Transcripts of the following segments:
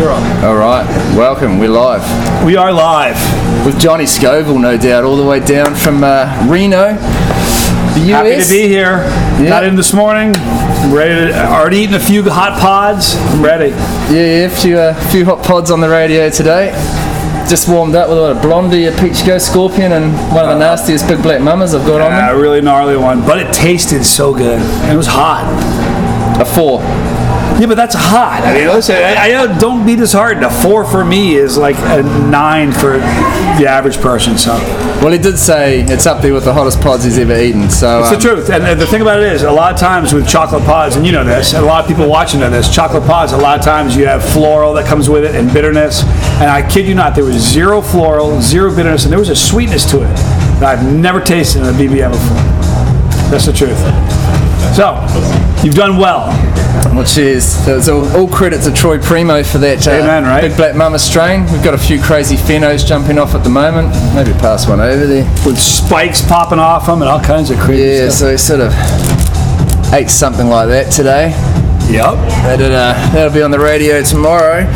You're on. All right, welcome. We're live. We are live. With Johnny Scoville, no doubt, all the way down from Reno, the US. Happy to be here. Got in this morning. Ready to, already eaten a few hot pods. I'm ready. Yeah, a few hot pods on the radio today. Just warmed up with a blondie, a peach ghost scorpion, and one of the nastiest big black mamas I've got on there. A really gnarly one, but it tasted so good. And it was hot. A 4. Yeah, but that's hot. I mean, listen, I don't be disheartened. A 4 for me is like a 9 for the average person. So, well, he did say it's up there with the hottest pods he's ever eaten. So it's the truth. And the thing about it is, a lot of times with chocolate pods, and you know this, and a lot of people watching know this, chocolate pods, a lot of times you have floral that comes with it and bitterness. And I kid you not, there was 0 floral, 0 bitterness, and there was a sweetness to it that I've never tasted in a BBM before. That's the truth. So, you've done well. Well, cheers. So all credit to Troy Primo for that Amen, right? big black mama strain. We've got a few crazy phenos jumping off at the moment. Maybe pass one over there. With spikes popping off them and all kinds of crazy stuff. So he sort of ate something like that today. Yep. That'll be on the radio tomorrow.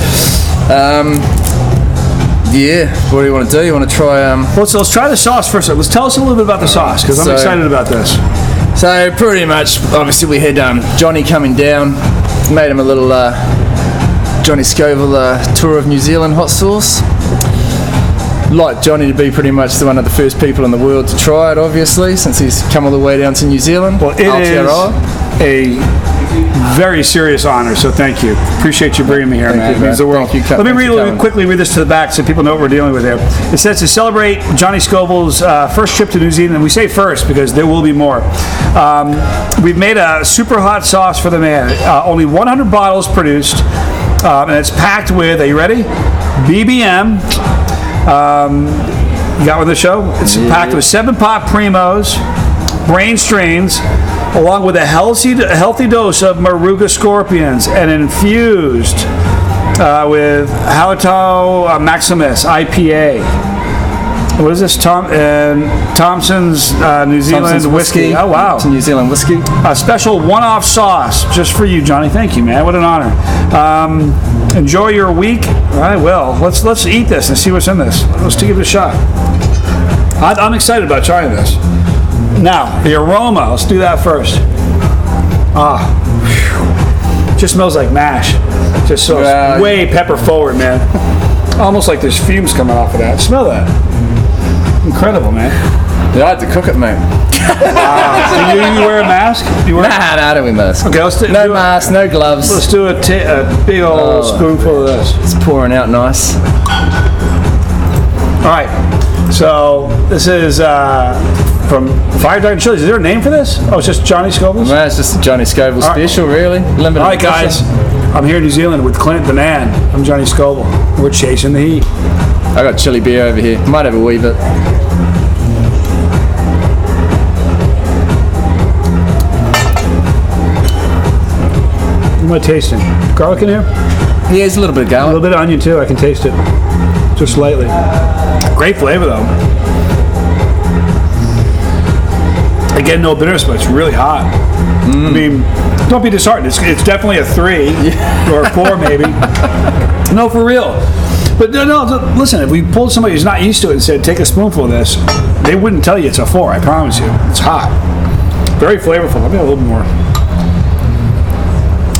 Yeah, what do you want to do? You want to try... Well, so let's try the sauce first. Let's tell us a little bit about the sauce, because I'm excited about this. So pretty much, obviously we had Johnny coming down, made him a little Johnny Scoville tour of New Zealand hot sauce. Like Johnny to be pretty much one of the first people in the world to try it, obviously, since he's come all the way down to New Zealand. Well, it is a very serious honor, so thank you. Appreciate you bringing me here, man. It means the world. Let me quickly read this to the back so people know what we're dealing with here. It says to celebrate Johnny Scoville's first trip to New Zealand, and we say first because there will be more. We've made a super hot sauce for the man. Only 100 bottles produced, and it's packed with, are you ready? BBM. You got with the show? It's packed with 7 pot primos, brain strains, along with a healthy dose of Maruga scorpions, and infused with Hallertau Maximus IPA. What is this? Thompson's New Zealand whiskey. Oh wow! It's a New Zealand whiskey. A special one-off sauce just for you, Johnny. Thank you, man. What an honor. Enjoy your week. I will. Let's eat this and see what's in this. Let's give it a shot. I'm excited about trying this. Now, the aroma, let's do that first. Just smells like mash. Just so way pepper forward, man. Almost like there's fumes coming off of that. Smell that. Incredible, man. Yeah, I had to cook it, mate. Do you wear a mask? Nah, don't we mask. Okay, let's do no mask, no gloves. Let's do a big old spoonful of this. It's pouring out nice. All right, so this is from Fire Dragon Chillies. Is there a name for this? Oh, it's just Johnny Scoville's? No, it's just a Johnny Scoville special, really. Limited All right, guys. I'm here in New Zealand with Clint the Man. I'm Johnny Scoville. We're chasing the heat. I got chili beer over here. Might have a wee bit. What am I tasting? Garlic in here? Yeah, there's a little bit of garlic. A little bit of onion too. I can taste it. Just slightly. Great flavor though. Again, no bitterness, but it's really hot. I mean, don't be disheartened. It's definitely a 3 or a 4 maybe. No, for real. But no, listen, if we pulled somebody who's not used to it and said, take a spoonful of this, they wouldn't tell you it's a 4, I promise you. It's hot. Very flavorful. Let me have a little more.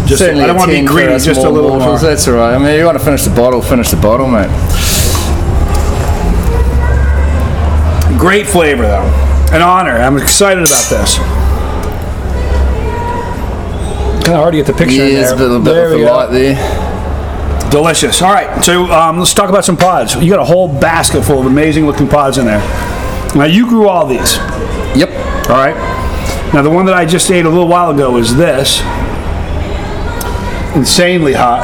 I don't want to be greedy, just a little more. That's all right. I mean, you want to finish the bottle, mate. Great flavor, though. An honor. I'm excited about this. Kind of hard to get the picture in there. Yeah, there's a bit of the light there. Delicious. All right, so let's talk about some pods. You got a whole basket full of amazing-looking pods in there. Now, you grew all these. Yep. All right. Now, the one that I just ate a little while ago is this. Insanely hot.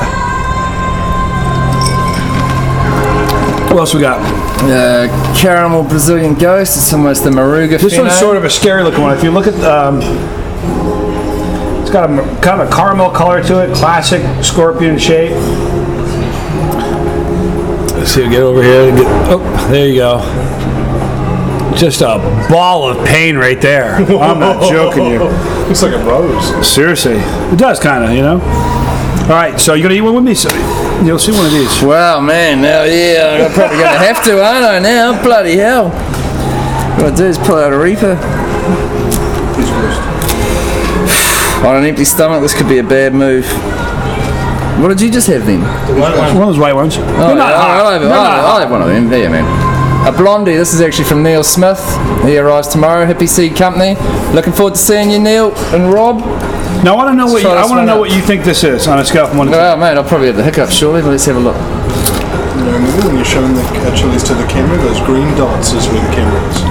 What else we got? Caramel Brazilian Ghost. It's almost the Maruga. This one's sort of a scary looking one. If you look at, it's got a kind of a caramel color to it. Classic scorpion shape. Let's see. Get over here. Oh, there you go. Just a ball of pain right there. I'm not joking you. Looks like a rose. Seriously, it does kind of, you know. right, so you're gonna eat one with me. So you'll see one of these. Wow, man. Now, yeah, I'm probably going to have to, aren't I? Now, bloody hell. What I do is pull out a Reaper. On an empty stomach, this could be a bad move. What did you just have then? One of those white ones. I'll have one of them. There, man. A blondie. This is actually from Neil Smith. He arrives tomorrow. Hippie Seed Company. Looking forward to seeing you, Neil and Rob. Now I want to know what you think this is on a scale from 1 to 10. Well, mate, I'll probably have the hiccups shortly, but let's have a look. Remember when you're showing the chilies to the camera, those green dots is where the camera is.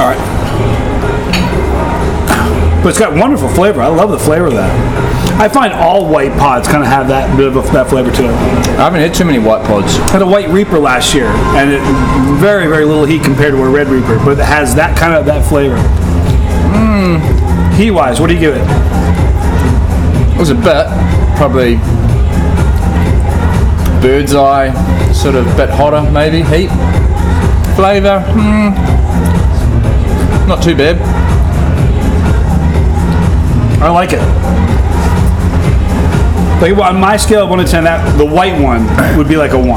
All right. But it's got wonderful flavor. I love the flavor of that. I find all white pods kind of have that bit of that flavor to it. I haven't had too many white pods. I had a white Reaper last year, and it very, very little heat compared to a red Reaper, but it has that kind of that flavor. Heat-wise, what do you give it? It was a bit, probably bird's eye, sort of bit hotter maybe, heat. Flavour, not too bad. I like it. Like on my scale of 1 to 10, that the white one would be like a 1.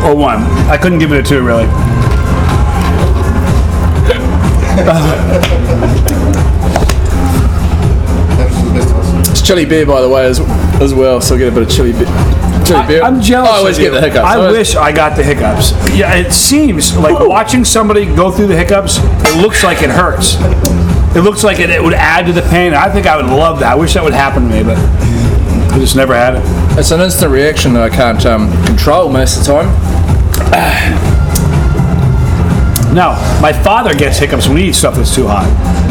Or 1. I couldn't give it a 2 really. It's chili beer, by the way, as well, so I'll get a bit of chili beer. Beer. I'm jealous. I always get the hiccups. I wish I got the hiccups. Yeah, it seems like watching somebody go through the hiccups, it looks like it hurts. It looks like it would add to the pain. I think I would love that. I wish that would happen to me, but I just never had it. It's an instant reaction that I can't control most of the time. No, my father gets hiccups when he eats stuff that's too hot.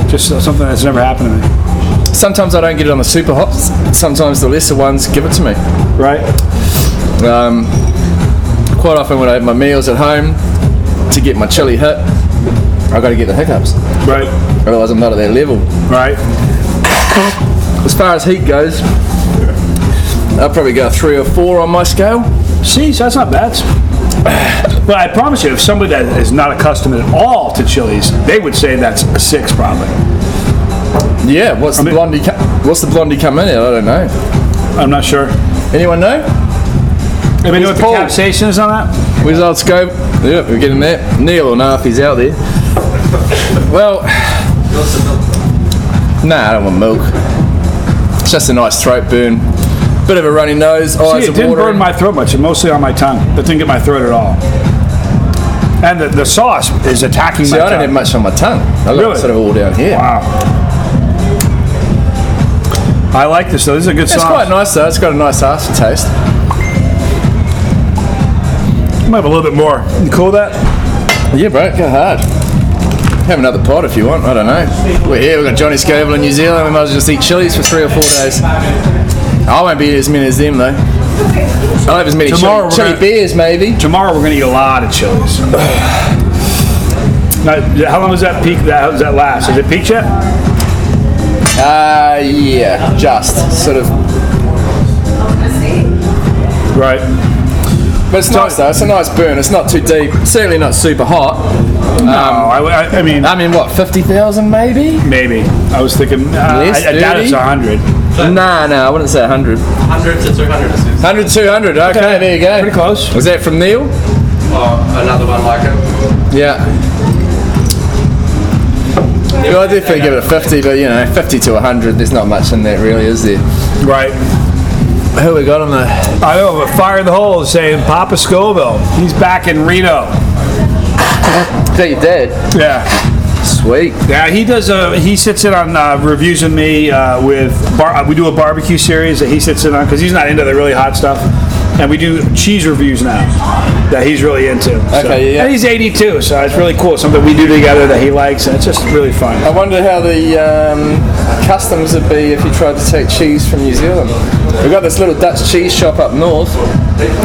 Just something that's never happened to me. Sometimes I don't get it on the super hot. Sometimes the lesser ones give it to me. Right? Quite often when I have my meals at home, to get my chili hit, I've got to get the hiccups. Right. Otherwise I'm not at that level. Right. As far as heat goes, I'll probably go 3 or 4 on my scale. See, so that's not bad. But I promise you, if somebody that is not accustomed at all to chilies, they would say that's a 6 probably. Yeah, what's the blondie come in at? I don't know. I'm not sure. Anyone know? Anybody know what the capsaicin is on that? Where's old Scoville? Yeah, we're getting there. Neil will know if he's out there. Well, nah, I don't want milk. It's just a nice throat burn. Bit of a runny nose, eyes it didn't burn my throat much, mostly on my tongue. It didn't get my throat at all. And the sauce is attacking my tongue. I don't have much on my tongue. I look sort of all down here. Wow. I like this though. This is a good sauce. It's quite nice though. It's got a nice aftertaste. I might have a little bit more. You cool with that? Yeah, bro. Go hard. Have another pot if you want. I don't know. We're here. We've got Johnny Scoville in New Zealand. We might as well just eat chilies for 3 or 4 days. I won't be eating as many as them though. I'll have as many chili beers maybe. Tomorrow we're going to eat a lot of chilies. Now, how long does that peak? How does that last? Has it peaked yet? Yeah, just sort of. Right. But it's nice though. It's a nice burn. It's not too deep. Certainly not super hot. No, I mean what? 50,000 maybe? Maybe. I was thinking. I doubt it's 100. Nah, I wouldn't say 100. 100 to 200. 100 to 200. Okay, there you go. Pretty close. Was that from Neil? Another one like it. Yeah. Well, I definitely give it a 50, but 50 to 100, there's not much in that really, is there? Right. Who we got on the... I know, but Fire in the Hole is saying Papa Scoville. He's back in Reno. Is that your dad? Yeah. Sweet. Yeah, he does. He sits in on reviews with me we do a barbecue series that he sits in on because he's not into the really hot stuff, and we do cheese reviews now that he's really into. Okay, yeah. And he's 82, so it's really cool. Something we do together that he likes, and it's just really fun. I wonder how the customs would be if you tried to take cheese from New Zealand. We've got this little Dutch cheese shop up north.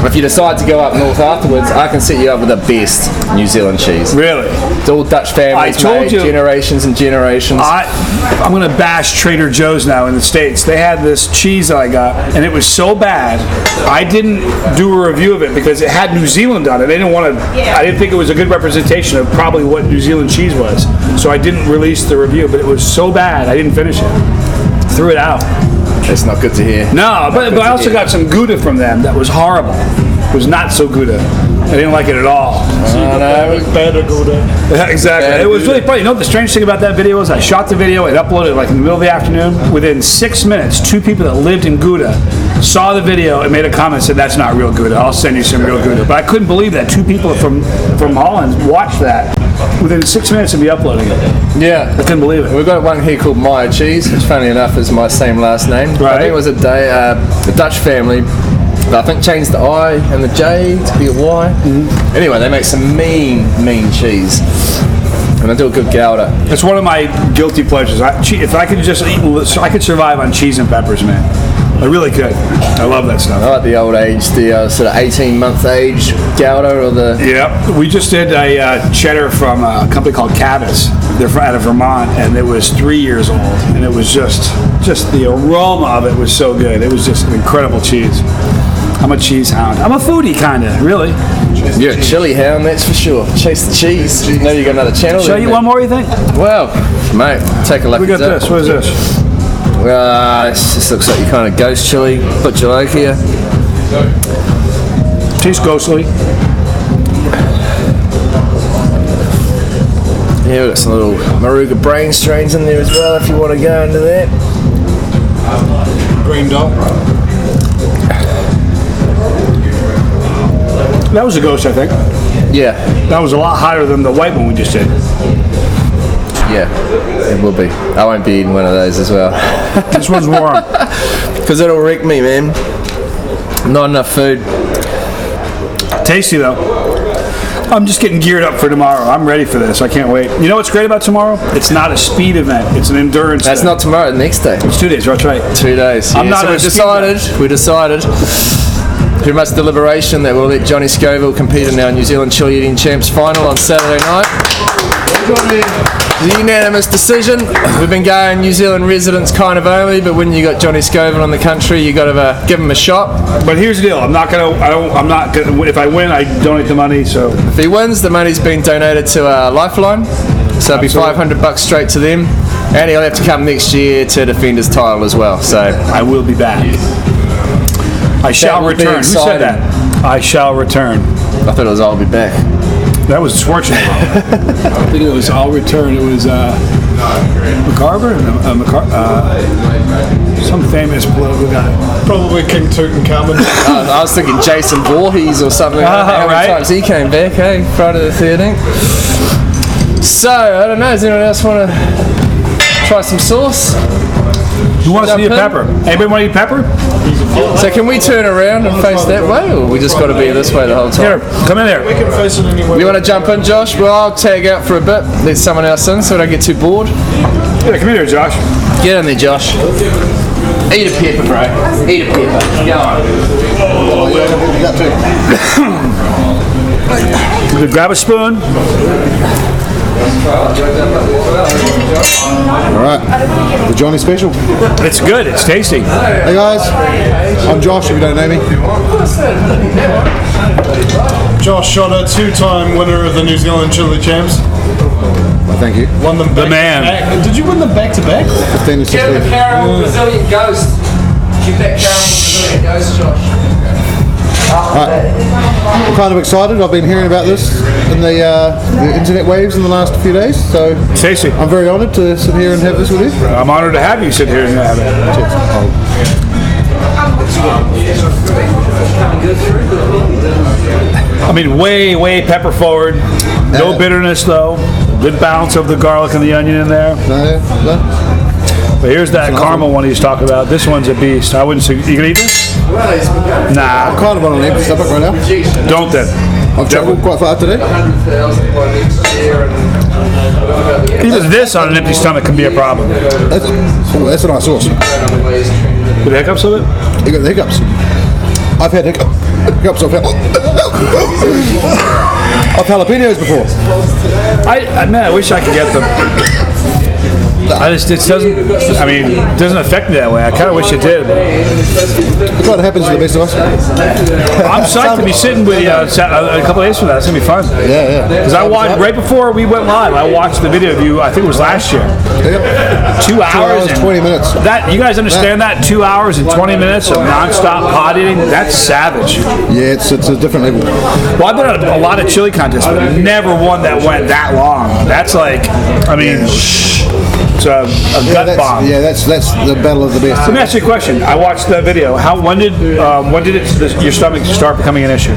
If you decide to go up north afterwards, I can set you up with the best New Zealand cheese. Really? It's all Dutch families made, generations and generations. I'm going to bash Trader Joe's now in the States. They had this cheese that I got, and it was so bad, I didn't do a review of it because it had New Zealand on it. They didn't want to. I didn't think it was a good representation of probably what New Zealand cheese was, so I didn't release the review. But it was so bad, I didn't finish it. threw it out. It's not good to hear. No, but I also got some Gouda from them that was horrible. It was not so Gouda. I didn't like it at all. It was better Gouda. Yeah, exactly. It was really funny. You know what the strange thing about that video was? I shot the video and uploaded it like in the middle of the afternoon. Within 6 minutes, 2 people that lived in Gouda saw the video and made a comment and said, "That's not real Gouda. I'll send you some real Gouda." But I couldn't believe that 2 people from Holland watched that within 6 minutes of me uploading it. Yeah. I couldn't believe it. We've got one here called Meyer Cheese, which funny enough is my same last name. Right. I think it was a Dutch family. I think changed the I and the J to be a Y. Mm-hmm. Anyway, they make some mean cheese. And I do a good gouda. It's one of my guilty pleasures. If I could just eat, I could survive on cheese and peppers, man. I really could. I love that stuff. I like the old age, the sort of 18-month age gouda or the... Yeah, we just did a cheddar from a company called Cabot's. They're out of Vermont, and it was 3 years old, and it was just the aroma of it was so good. It was just an incredible cheese. I'm a cheese hound. I'm a foodie, kind of, really. You're a chili hound, that's for sure. Chase the cheese. Now you got another channel. Show you one more, you think? Well, mate, take a look. We got this. What is this? This looks like your kind of ghost chili. Put your like here. Tastes ghostly. Yeah, we've got some little Maruga brain strains in there as well if you want to go into that. Green dot. That was a ghost, I think. Yeah. That was a lot higher than the white one we just did. Yeah, it will be. I won't be eating one of those as well. This one's warm. Because it'll wreck me, man. Not enough food. Tasty, though. I'm just getting geared up for tomorrow. I'm ready for this. I can't wait. You know what's great about tomorrow? It's not a speed event. It's an endurance That's thing. not tomorrow, the next day. It's 2 days, that's right. 2 days. I'm not so a speed we decided through much deliberation that we'll let Johnny Scoville compete in our New Zealand Chili Eating Champs final on Saturday night. The unanimous decision. We've been going New Zealand residents kind of only, but when you got Johnny Scoville in the country, you got to give him a shot. But here's the deal. I'm not gonna. If I win, I donate the money. So if he wins, the money's been donated to Lifeline, so it'll be $500 straight to them, and he'll have to come next year to defend his title as well. So I will be back. I shall return. Who said that? I shall return. I thought it was I'll be back. That was Schwarzenegger. I think it was I'll return. It was McCarver? Some famous political guy. Probably King Tutankhamun. I was thinking Jason Voorhees or something. How many times he came back, hey? Friday the 13th. So, I don't know, does anyone else want to try some sauce? Who wants to eat pepper? Anybody want to eat pepper? So can we turn around and face that way, or we just got to be this way the whole time? Here, come in there. We can face it anywhere. You want to jump in, Josh? Well, I'll tag out for a bit, let someone else in so I don't get too bored. Yeah, come in here, Josh. Get in there, Josh. Eat a pepper, bro. Eat a pepper. Go on. You grab a spoon. Alright, the Johnny special. It's good, it's tasty. Hey guys, I'm Josh if you don't know me. Josh Shotter, 2-time winner of the New Zealand Chili Champs. Well, thank you. Won them back The man. to back. Did you win them back to back? 15 to 16. caramel Brazilian ghost. Give that caramel Brazilian ghost, Josh. I'm kind of excited. I've been hearing about this in the internet waves in the last few days, so Tasty. I'm very honoured to sit here and have this with you. I'm honored to have you sit here and have it. I mean, way pepper forward. No bitterness though. Good balance of the garlic and the onion in there. No. But here's that caramel one he's talking about. This one's a beast. I wouldn't say. You gonna eat this? I'm Nah. kind of on an empty stomach right now. Don't then. I've travelled quite far today. Even this on an empty stomach can be a problem. That's a nice sauce. You With hiccups of it? got the hiccups. I've had hiccups. I've jalapenos before. Man, I wish I could get them. it doesn't. I mean, it doesn't affect me that way. I kind of wish it did. It's what happens to the best of us. I'm psyched to be sitting with you a couple of days from now. It's gonna be fun. Yeah. Because I watched right before we went live. I watched the video of you. I think it was last year. Yep. 2 hours, 20 minutes. That you guys understand that 2 hours and 20 minutes of nonstop pot eating? That's savage. Yeah, it's a different level. Well, I've been at a lot of chili contests, but never one that went that long. That's like, I mean, it's a gut bomb. Yeah, that's the battle of the best. Let me ask you a question. I watched that video. When did your stomach start becoming an issue?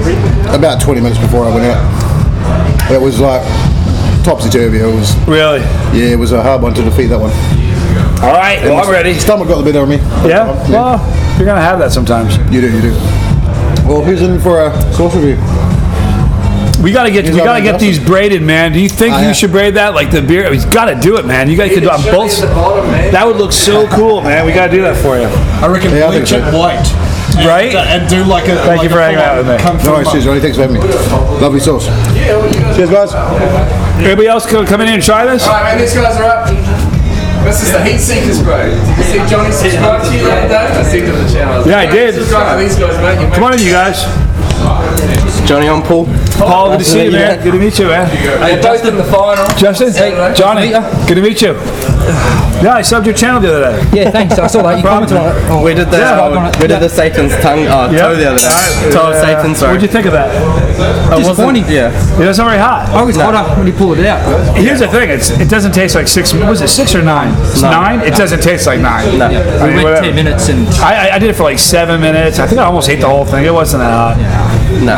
About 20 minutes before I went out. It was like topsy-turvy. It was Really? Yeah, it was a hard one to defeat, that one. All right. Well, I'm ready. Stomach got the better of me. Yeah. Well, you're gonna have that sometimes. You do. Well, who's in for a sauce review? We gotta get these braided, man. Do you think you yeah. should braid that like the beer? He's got to do it, man. You guys could do it on both. That would look so cool, man. We gotta do that for you. I reckon bleach it white. Right? And do like a. Thank you for hanging out with me. No worries, cheers, Ronnie. Thanks for having me. Lovely sauce. Cheers, guys. Everybody else come in here and try this? Alright, man, these guys are up. This is the Heat Seekers, bro. Did you see Johnny subscribe to you the other day? I see to the channel. Yeah, I did. Subscribe to these guys, mate. Come on in, you guys. Johnny on Paul. Paul, good to see you, man. Good to meet you, man. They're both in the final. Justin, Johnny, good to meet you. Yeah, I subbed your channel the other day. Yeah, thanks. I saw that. You commented on it. We did the Satan's tongue, toe the other day. Toe of Satan, sorry. What'd you think of that? Disappointing. Yeah. It was very hot. I was hotter when you pulled it out. Here's the thing: it doesn't taste like 6. Was it 6 or 9? It's 9. It doesn't taste like 9. No. I We mean, went whatever. 10 minutes and I did it for like 7 minutes. I think I almost ate the whole thing. It wasn't that hot. No.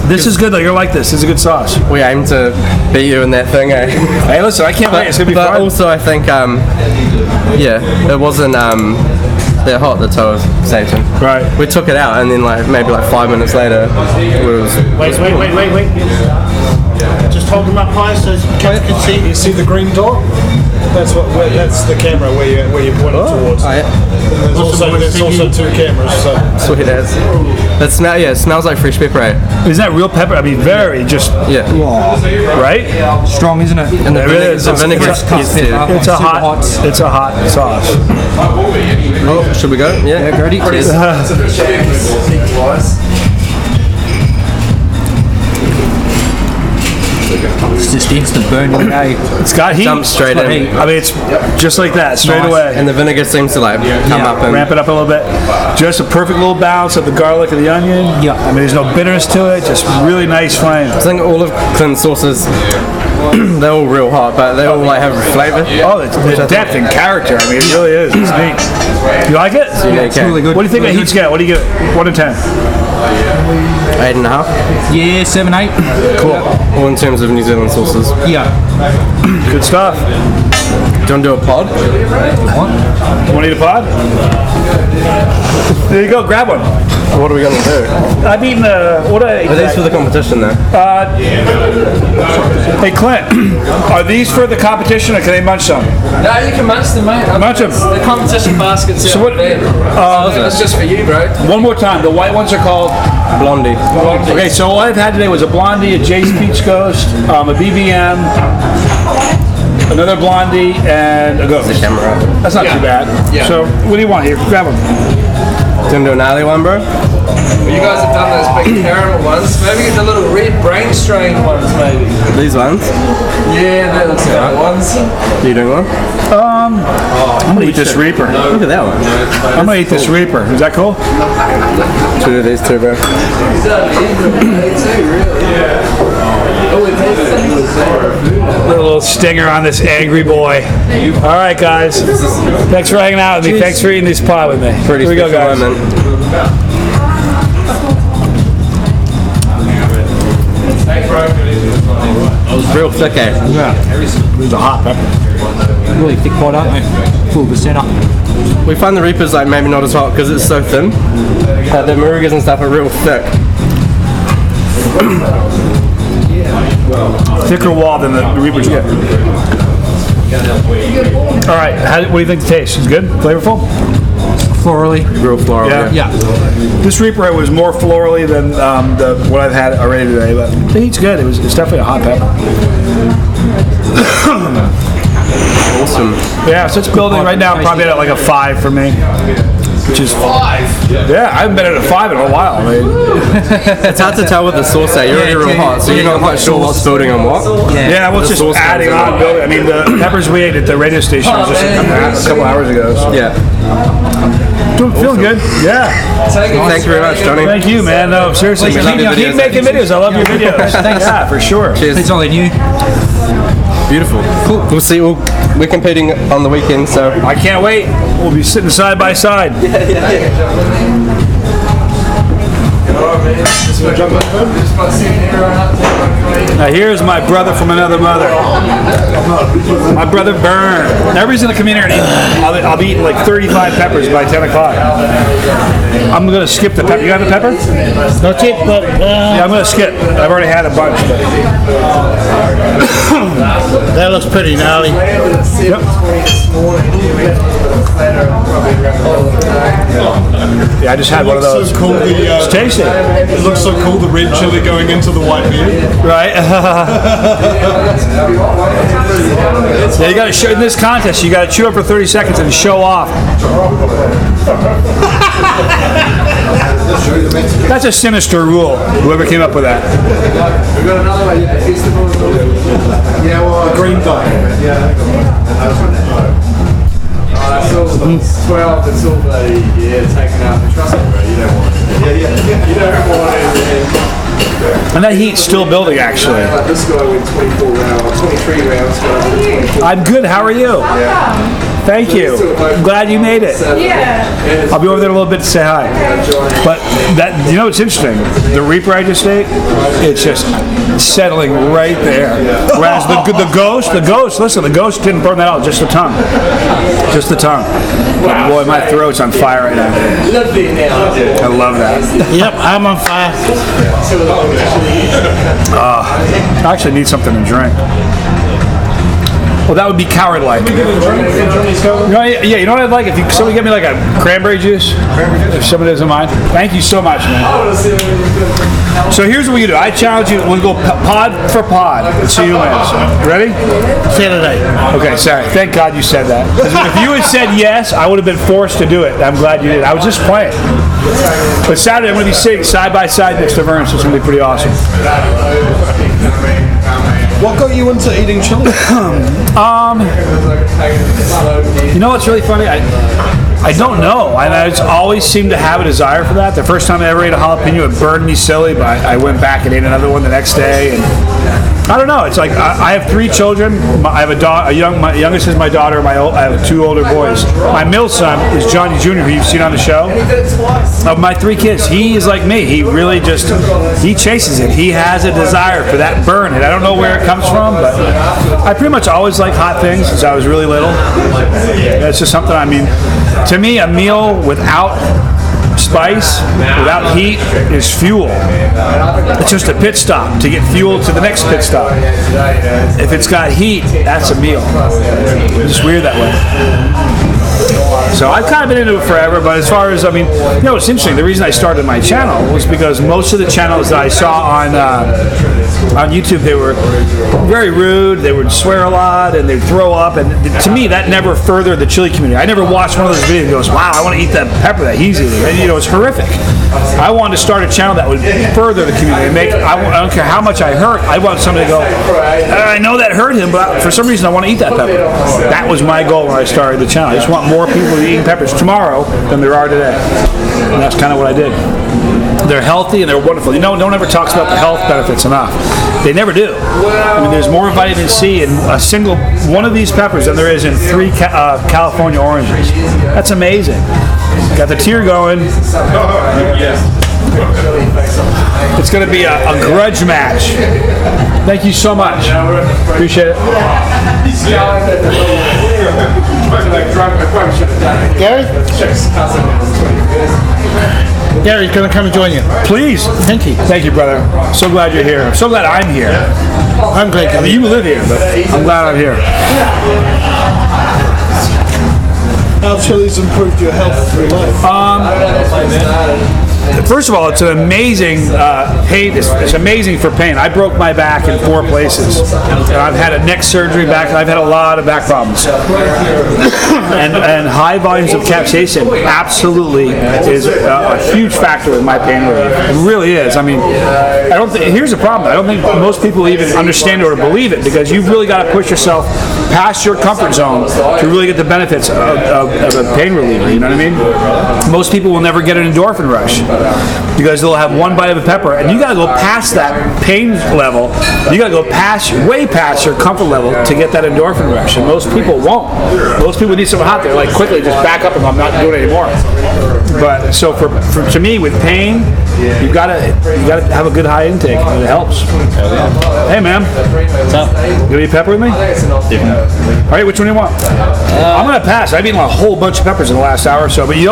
This is good though. You're like this. This is a good sauce. We aim to beat you in that thing, eh? Hey, listen, I can't wait. It's gonna be But fun. also, I think, it wasn't that hot, the toe of Satan. Right. We took it out, and then maybe 5 minutes later, it was. Wait. Just hold them up high so cats can see. You see the green dot? That's the camera where you point it towards. Oh, yeah. There's also 2 cameras. So. Sweet as. It smells like fresh pepper, eh? Is that real pepper? I mean, very just Yeah. right. strong, isn't it? And the It really is. vinegar It's gets to. It's a hot sauce. Oh, should we go? Yeah. Grady. It's just instant burn. It's got heat. Jump straight got in. heat. I mean, it's just like that, straight away. And the vinegar seems to come up and Ramp it up a little bit. Just a perfect little balance of the garlic and the onion. Yeah. I mean, there's no bitterness to it. Just really nice flame. I think all of Clint's sauces, they're all real hot, but they all have flavour. Oh, the depth and character. I mean, it really is. It's neat. You like it? Yeah, it's really good. What do you think of heat scale? What do you give it? 1 to 10. 8.5. Yeah, 7, 8. Cool. All in terms of New Zealand sauces. Yeah. Good stuff. Do you want to do a pod? You want to eat a pod? There you go. Grab one. What are we going to do? I've eaten what I Are these for the competition though? Hey Clint, are these for the competition or can they munch some? No, you can munch them, mate. Munch them. The competition basket's So what? That's just for you, bro. One more time. The white ones are called. Blondie. Okay, so all I've had today was a blondie, a Jace Peach Ghost, a BBM, another blondie, and a ghost. Camera. That's not too bad. Yeah. So what do you want here? Grab them. Do you want to do an alley one, bro? Well, you guys have done those big caramel ones. Maybe get the little red brain strain ones, maybe. These ones. Yeah, those kind of ones. Are you doing one? I'm gonna eat this Reaper. Look at that one. I'm gonna eat this Reaper. Is that cool? 2 of these 2, bro. Put a little stinger on this angry boy. All right, guys. Thanks for hanging out with me. Thanks for eating this pie with me. Pretty Here we go, special guys. moment. Real thick, eh? This is a hot pepper. Really thick pot, aren't they? Full percent up. We find the Reapers maybe not as hot because it's so thin. The Marugas and stuff are real thick. Thicker wall than the Reaper's get. All right, what do you think the taste? Is good? Flavorful? Florally. Real floral. Yeah. Yeah. This Reaper was more florally than what I've had already today, but the heat's good. It's definitely a hot pepper. Awesome. Yeah, so it's building right now. Probably at like a 5 for me. Which is 5. Yeah, I haven't been at a 5 in a while. I mean, It's hard to tell with the sauce there. You're already real hot, so you're not quite sure what's building on what. yeah, well, it's just sauce adding comes on, in. building. I mean, the peppers we ate at the radio station was just a couple hours ago. So. Yeah. Feeling good. Yeah. Thank you very much, Johnny. Thank you, man. No, seriously. We love your Keep videos. making videos. I love your videos. Thanks. Yeah, for sure. Cheers. It's only new. Beautiful. Cool. We'll see. We're competing on the weekend, so. I can't wait. We'll be sitting side by side. Now here's my brother from another mother. My brother Bern. Everybody's gonna come in here and eat. I'll be eating like 35 peppers by 10 o'clock. I'm gonna skip the pepper. You got the pepper? Not yet, but Yeah, I'm gonna skip. I've already had a bunch. that looks pretty gnarly. Yeah, I just had one of those. So cool. It's tasty. It looks so cool. The red chili going into the white beer. Right? Yeah, you gotta show in this contest, you gotta chew up for 30 seconds and show off. That's a sinister rule, whoever came up with that. Yeah, well, green dot. 12 it's all bloody, taken out. Trust me, bro, you don't want it. You don't want it. And that heat's still building, actually. Like this guy went 24 rounds, 23 rounds, but I did 24. I'm good, how are you? Thank you. I'm glad you made it. Yeah. I'll be over there in a little bit to say hi. But that, you know what's interesting? The Reaper I just ate, it's just settling right there. Whereas the ghost, listen, the ghost didn't burn that out, just the tongue. Just the tongue. But boy, my throat's on fire right now. I love that. Yep, I'm on fire. I actually need something to drink. Well, that would be coward-like. You know, yeah, you know what I'd like? If somebody get me like a cranberry juice, if somebody doesn't mind. Thank you so much, man. So here's what we do. I challenge you. We'll go pod for pod. Let's see who wins. Ready? Saturday. Okay, sorry. Thank God you said that. 'Cause if you had said yes, I would have been forced to do it. I'm glad you did. I was just playing. But Saturday, I'm going to be sitting side by side next to Vern, so it's going to be pretty awesome. What got you into eating chili? You know what's really funny? I don't know. I just always seemed to have a desire for that. The first time I ever ate a jalapeno, it burned me silly, but I went back and ate another one the next day. And I don't know. It's like I have 3 children. I have a daughter. My youngest is my daughter. I have 2 older boys. My middle son is Johnny Jr., who you've seen on the show. Of my 3 kids, he is like me. He really he chases it. He has a desire for that burn. And I don't know where it comes from, but I pretty much always like hot things since I was really little. That's just something, I mean, to me, a meal without spice, without heat, is fuel. It's just a pit stop to get fuel to the next pit stop. If it's got heat, that's a meal. It's just weird that way. So I've kind of been into it forever, but as far as, I mean, you know, it's interesting. The reason I started my channel was because most of the channels that I saw on YouTube, they were very rude, they would swear a lot, and they'd throw up, and to me, that never furthered the chili community. I never watched one of those videos and goes, wow, I want to eat that pepper that he's eating. And, you know, it's horrific. I wanted to start a channel that would further the community and make, I don't care how much I hurt, I want somebody to go, I know that hurt him, but for some reason I want to eat that pepper. That was my goal when I started the channel. I just want more people eating peppers tomorrow than there are today. And that's kind of what I did. They're healthy and they're wonderful. You know, no one ever talks about the health benefits enough. They never do. I mean, there's more vitamin C in a single one of these peppers than there is in 3 California oranges. That's amazing. Got the tear going. It's going to be a grudge match. Thank you so much. Appreciate it. Gary? Gary's going to come and join you. Please. Thank you. Thank you, brother. So glad you're here. I'm so glad I'm here. I'm glad I mean, you live here, but I'm glad I'm here. How chili's improved your health through life? First of all, it's an amazing pain. It's amazing for pain. I broke my back in 4 places. And I've had a neck surgery back. I've had a lot of back problems. and high volumes of capsaicin absolutely is a huge factor in my pain relief. It really is. I mean, I don't think. Here's the problem. I don't think most people even understand it or believe it, because you've really got to push yourself past your comfort zone to really get the benefits of a pain reliever. You know what I mean? Most people will never get an endorphin rush because they'll have one bite of a pepper, and you got to go past that pain level. You got to go way past your comfort level to get that endorphin rush, and most people won't. Most people need something hot. They're like, quickly just back up and I'm not doing it anymore. But so to me, with pain, you gotta have a good high intake, and it helps. Hey man, what's up? You gonna eat pepper with me? All right, which one do you want? I'm gonna pass. I've eaten a whole bunch of peppers in the last hour or so. But we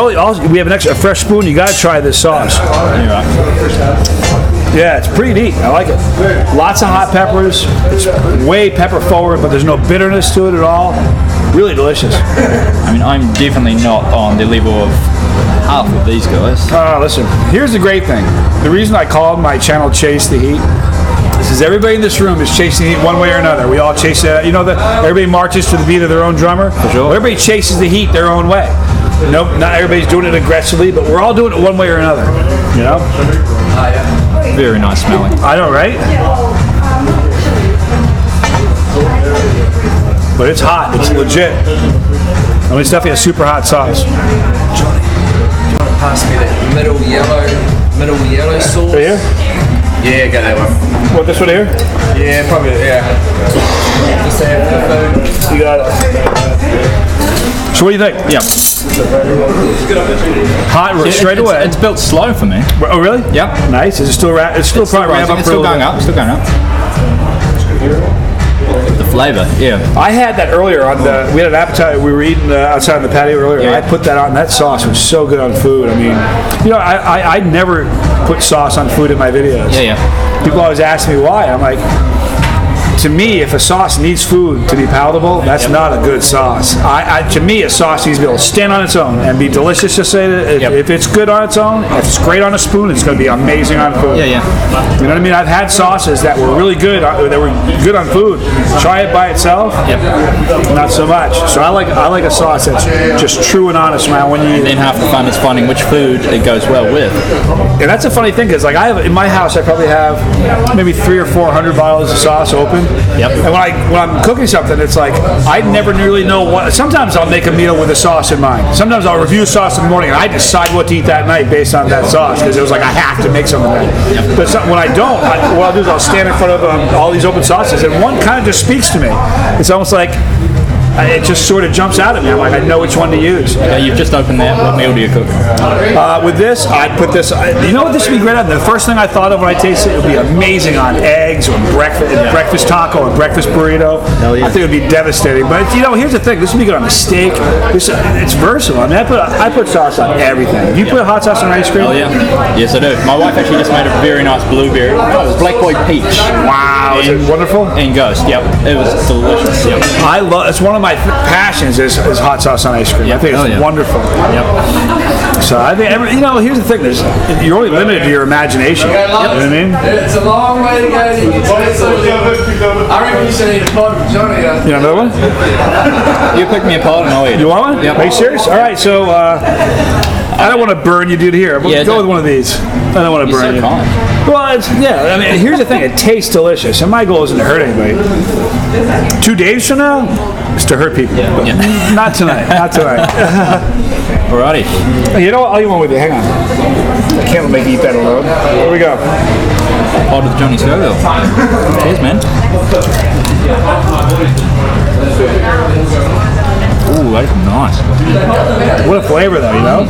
have a fresh spoon. You gotta try this sauce. Yeah, it's pretty neat. I like it. Lots of hot peppers. It's way pepper forward, but there's no bitterness to it at all. Really delicious. I mean, I'm definitely not on the level of half of these guys. Listen, here's the great thing. The reason I called my channel Chase the Heat is everybody in this room is chasing the heat one way or another. We all chase it. You know that everybody marches to the beat of their own drummer? For sure. Well, everybody chases the heat their own way. Nope, not everybody's doing it aggressively, but we're all doing it one way or another. You know? Very nice smelling. I know, right? But it's hot. It's legit. I mean, it's definitely a super hot sauce. Do you want to pass me that middle yellow sauce? Right here? Yeah, get that one. What, this one here? Yeah, probably, yeah. Just have the food. You got it. So what do you think? Yeah. Hot straight away. It's built slow for me. Oh really? Yep. Nice. Is it still it's still probably rising. up It's still going up. Still going up. The flavor, yeah. I had that earlier on we had an appetizer. We were eating outside on the patio earlier. Yeah. I put that on. That sauce was so good on food. I mean, you know, I never put sauce on food in my videos. Yeah. People always ask me why. I'm like, to me, if a sauce needs food to be palatable, that's not a good sauce. To me, a sauce needs to be able to stand on its own and be delicious. Just say that if it's good on its own, if it's great on a spoon, it's going to be amazing on food. Yeah. You know what I mean? I've had sauces that were really good, that were good on food. Try it by itself, not so much. So I like a sauce that's just true and honest, man. When you And then half the fun is finding which food it goes well with. and that's a funny thing, because like in my house, I probably have maybe 300 or 400 bottles of sauce open. Yep. And when I'm cooking something, it's like I never really know what. Sometimes I'll make a meal with a sauce in mind. Sometimes I'll review sauce in the morning, and I decide what to eat that night based on that sauce, because it was like I have to make something. Yep. But when I don't, what I'll do is I'll stand in front of all these open sauces, and one kind of just speaks to me. It's almost like it just sort of jumps out at me. I'm like, I know which one to use. You've just opened that. What meal do you cook? With this, I'd put this. You know what this would be great on? The first thing I thought of when I tasted it would be amazing on eggs or breakfast taco or breakfast burrito. I think it would be devastating. But you know, here's the thing: this would be good on a steak. It's versatile. I mean, I put sauce on everything. Do you put hot sauce on ice cream? Oh yeah. Yes, I do. My wife actually just made a very nice blueberry. Oh, it was Black Boy Peach. Wow, is it wonderful? And Ghost. Yep. It was delicious. Yep. I love. It's one of my passions is hot sauce on ice cream. I think it's wonderful. Yep. So I think here's the thing: you're only limited to your imagination. You know what I mean? It's a long way to go to get I reckon you should eat a pod with Johnny. You want another one? You pick me a pod and I'll eat it. You want one? Yep. Are you serious? All right. So I don't want to burn you, dude. Here, go with one of these. I don't want to burn you. Kind. Well, I mean, here's the thing: it tastes delicious, and my goal isn't to hurt anybody. 2 days from now, is to hurt people. But not tonight. Not tonight. Alrighty. You know what? I'll eat one with you. Hang on. I can't make you eat that alone. Here we go. Pod with Johnny Scoville. Cheers, man. Ooh, that's nice. What a flavor, though. You know.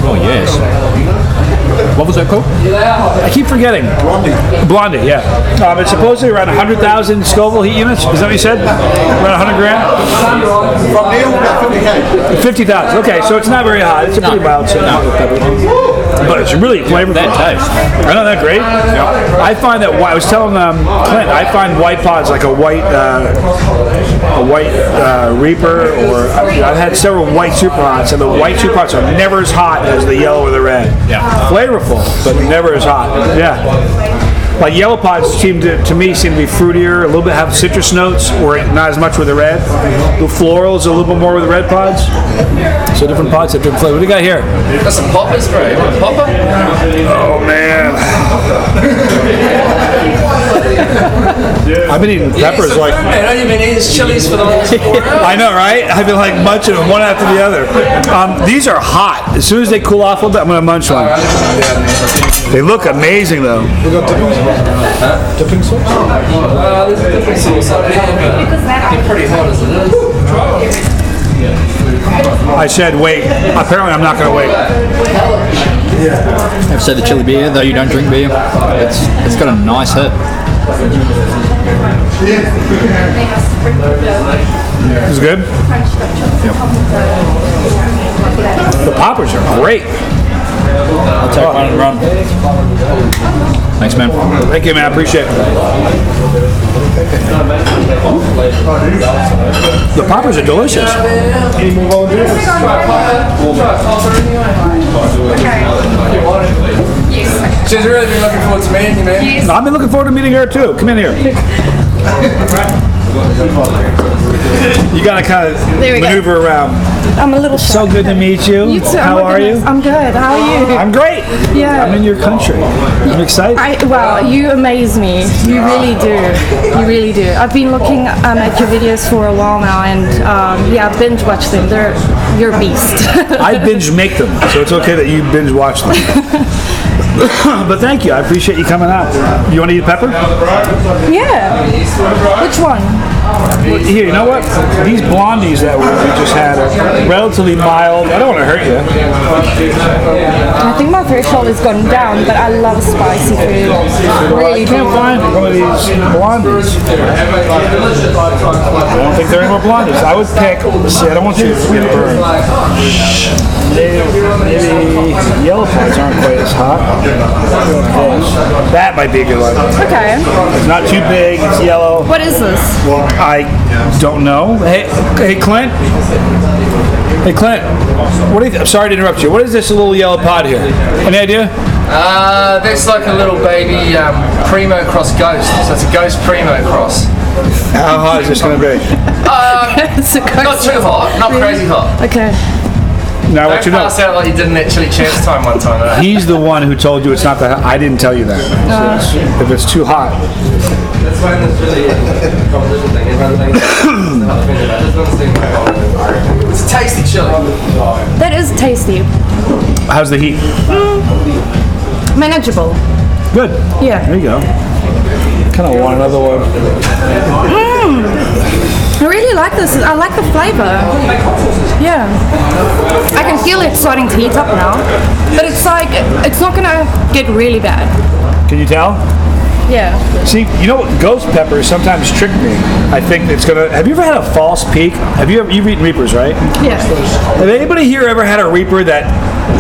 Oh yes. What was that it called? I keep forgetting. Blondie, yeah. It's supposedly around 100,000 Scoville heat units. Is that what you said? Around 100 grand? From Neil, about 50k. 50,000. Okay, so it's not very hot. It's a pretty mild pepper. But it's really flavorful. That taste. I know that great. I find that I was telling Clint, I find white pods like a white Reaper, or I've had several white super hots, and the white super hots are never as hot as the yellow or the red. Yeah. Flavorful, but never as hot. Yeah. Like yellow pods seem to me seem to be fruitier, a little bit have citrus notes, or not as much with the red. The florals a little bit more with the red pods. So different pods have different flavor. What do you got here? Got some poppers, bro. You want a popper? Oh man. I've been eating peppers like. Man, I've been eating chilies for the last 4 hours. I know, right? I've been like munching them one after the other. These are hot. As soon as they cool off a little bit, I'm gonna munch one. They look amazing though. We got dipping sauce? There's a different sauce up here, but they're pretty hot as it is. I said wait. Apparently I'm not gonna wait. I've said the chili beer, though you don't drink beer. It's got a nice hit. This is good? The poppers are great. I'll take one and run. Thanks, man. Thank you, man. I appreciate it. The poppers are delicious. She's really been looking forward to meeting you, man. I've been looking forward to meeting her too. Come in here. You gotta kind of maneuver around. I'm a little So good to meet you. You too. How are you? I'm good. How are you? I'm great. Yeah. I'm in your country. I'm excited. Well, you amaze me. You really do. You really do. I've been looking at your videos for a while now, and yeah, binge watch them. You're a beast. I binge make them, so it's okay that you binge watch them. But thank you. I appreciate you coming out. You want to eat a pepper? Yeah. Which one? Here, you know what? These blondies that we just had are relatively mild. I don't want to hurt you. I think my threshold has gone down, but I love spicy food. Really I can't find one of these blondies. I don't think there are any more blondies. I would pick, see, I don't want you to get burned. Maybe yellow pods aren't quite as hot. That might be a good one. Okay. It's not too big, it's yellow. What is this? I don't know. Hey, Clint. Hey, Clint. What do you? I'm sorry to interrupt you. What is this little yellow pod here? Any idea? That's like a little baby Primo cross ghost. So it's a ghost Primo cross. How hot is this going to be? Not too hot, not crazy hot. Okay. Now, Don't what you know? pass out like you did in that Chili Chance time one time. Right? He's the one who told you it's not that hot. I didn't tell you that. So if it's too hot. That's when this really competition thing. It's a tasty chili. That is tasty. How's the heat? Manageable. Good. Yeah. There you go. Kind of want another one. I really like this. I like the flavor. Yeah. I can feel it starting to heat up now. But it's like, it's not gonna get really bad. Can you tell? Yeah. See, you know what? Ghost peppers sometimes trick me. I think it's gonna. Have you ever had a false peak? You've eaten Reapers, right? Yeah. Have anybody here ever had a Reaper that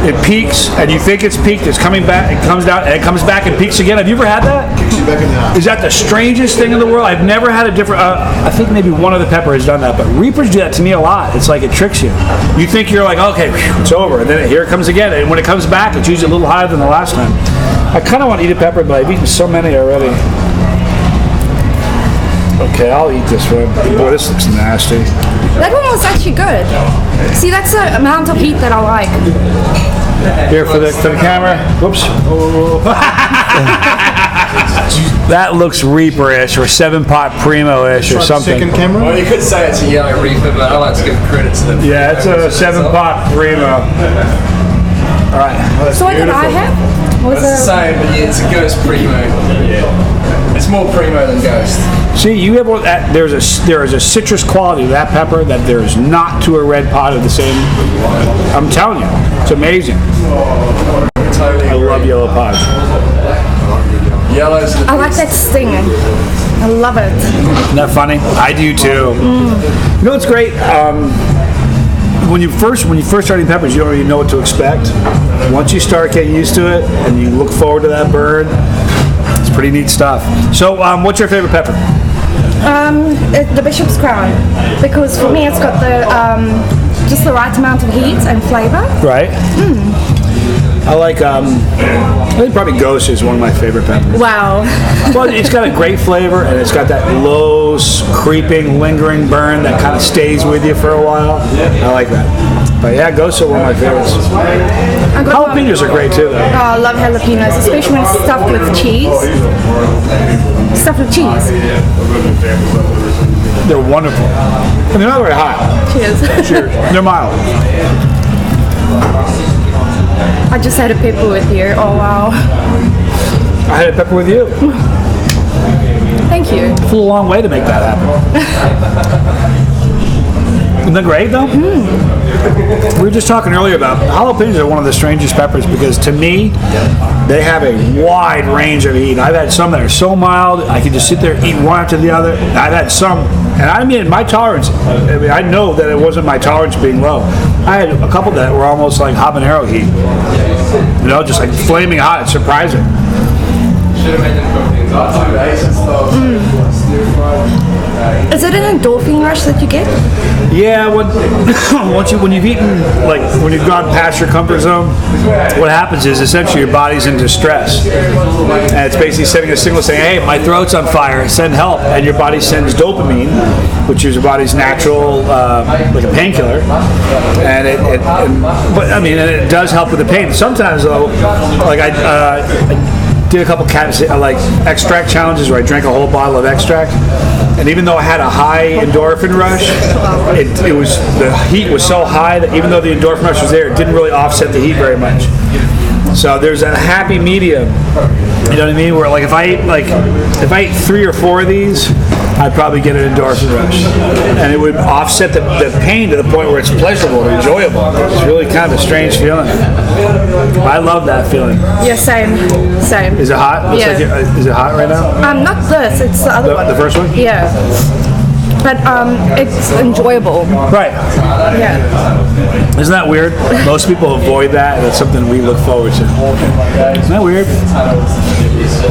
it peaks and you think it's peaked, it's coming back, it comes down, and it comes back and peaks again? Have you ever had that? Is that the strangest thing in the world? I've never had a different. I think maybe one other pepper has done that, but Reapers do that to me a lot. It's like it tricks you. You think you're like, okay, it's over, and then here it comes again, and when it comes back, it's usually a little higher than the last time. I kind of want to eat a pepper, but I've eaten so many already. Okay, I'll eat this one. Boy, this looks nasty. That one was actually good. See, that's the amount of heat that I like. Here for the camera. Whoops. That looks Reaper-ish or 7-pot Primo-ish or something. Second camera? Well, you could say it's a yellow Reaper, but I like to give credit to them. Yeah, it's a 7-pot Primo. All right. So what did I have? It's the same, but yeah, it's a Ghost Primo. Yeah. It's more Primo than Ghost. See, you have one that there is a citrus quality to that pepper that there is not to a red pot of the same. I'm telling you, it's amazing. Totally. I love yellow pods. Yellows. I like that sting. I love it. Isn't that funny? I do too. You know what's great? When you first start eating peppers, you don't really know what to expect. Once you start getting used to it and you look forward to that burn, it's pretty neat stuff. So, what's your favorite pepper? The Bishop's Crown, because for me it's got the just the right amount of heat and flavor. Right. I like, I think probably Ghost is one of my favorite peppers. Wow. Well, it's got a great flavor, and it's got that low, creeping, lingering burn that kind of stays with you for a while. I like that. But yeah, Ghosts are one of my favorites. Jalapenos are great too, though. Oh, I love jalapenos, especially when it's stuffed with cheese. Stuffed with cheese. They're wonderful. And they're not very hot. Cheers. Cheers. They're mild. I just had a pepper with you. Oh wow. I had a pepper with you. Thank you. It flew a long way to make that happen. Isn't that great, though? We were just talking earlier about jalapenos are one of the strangest peppers because to me, they have a wide range of heat. I've had some that are so mild, I can just sit there, eat one after the other. I've had some, and I mean, my tolerance, I know that it wasn't my tolerance being low. I had a couple that were almost like habanero heat. You know, just like flaming hot. It's surprising. Is it an endorphin rush that you get? Yeah, when you've eaten, like when you've gone past your comfort zone, what happens is essentially your body's in distress, and it's basically sending a signal saying, "Hey, my throat's on fire, send help," and your body sends dopamine, which is your body's natural, like a painkiller, and but I mean, and it does help with the pain. Sometimes though, like I did a couple like extract challenges where I drank a whole bottle of extract. And even though I had a high endorphin rush, it was the heat was so high that even though the endorphin rush was there, it didn't really offset the heat very much. So there's a happy medium. You know what I mean? Where like if I ate 3 or 4 of these, I'd probably get an endorphin rush, and it would offset the pain to the point where it's pleasurable and enjoyable. It's really kind of a strange feeling. I love that feeling. Yeah, same. Is it hot? Looks like is it hot right now? Not this. It's the other one. The first one? Yeah. But it's enjoyable. Right. Yeah. Isn't that weird? Most people avoid that, and it's something we look forward to. Isn't that weird?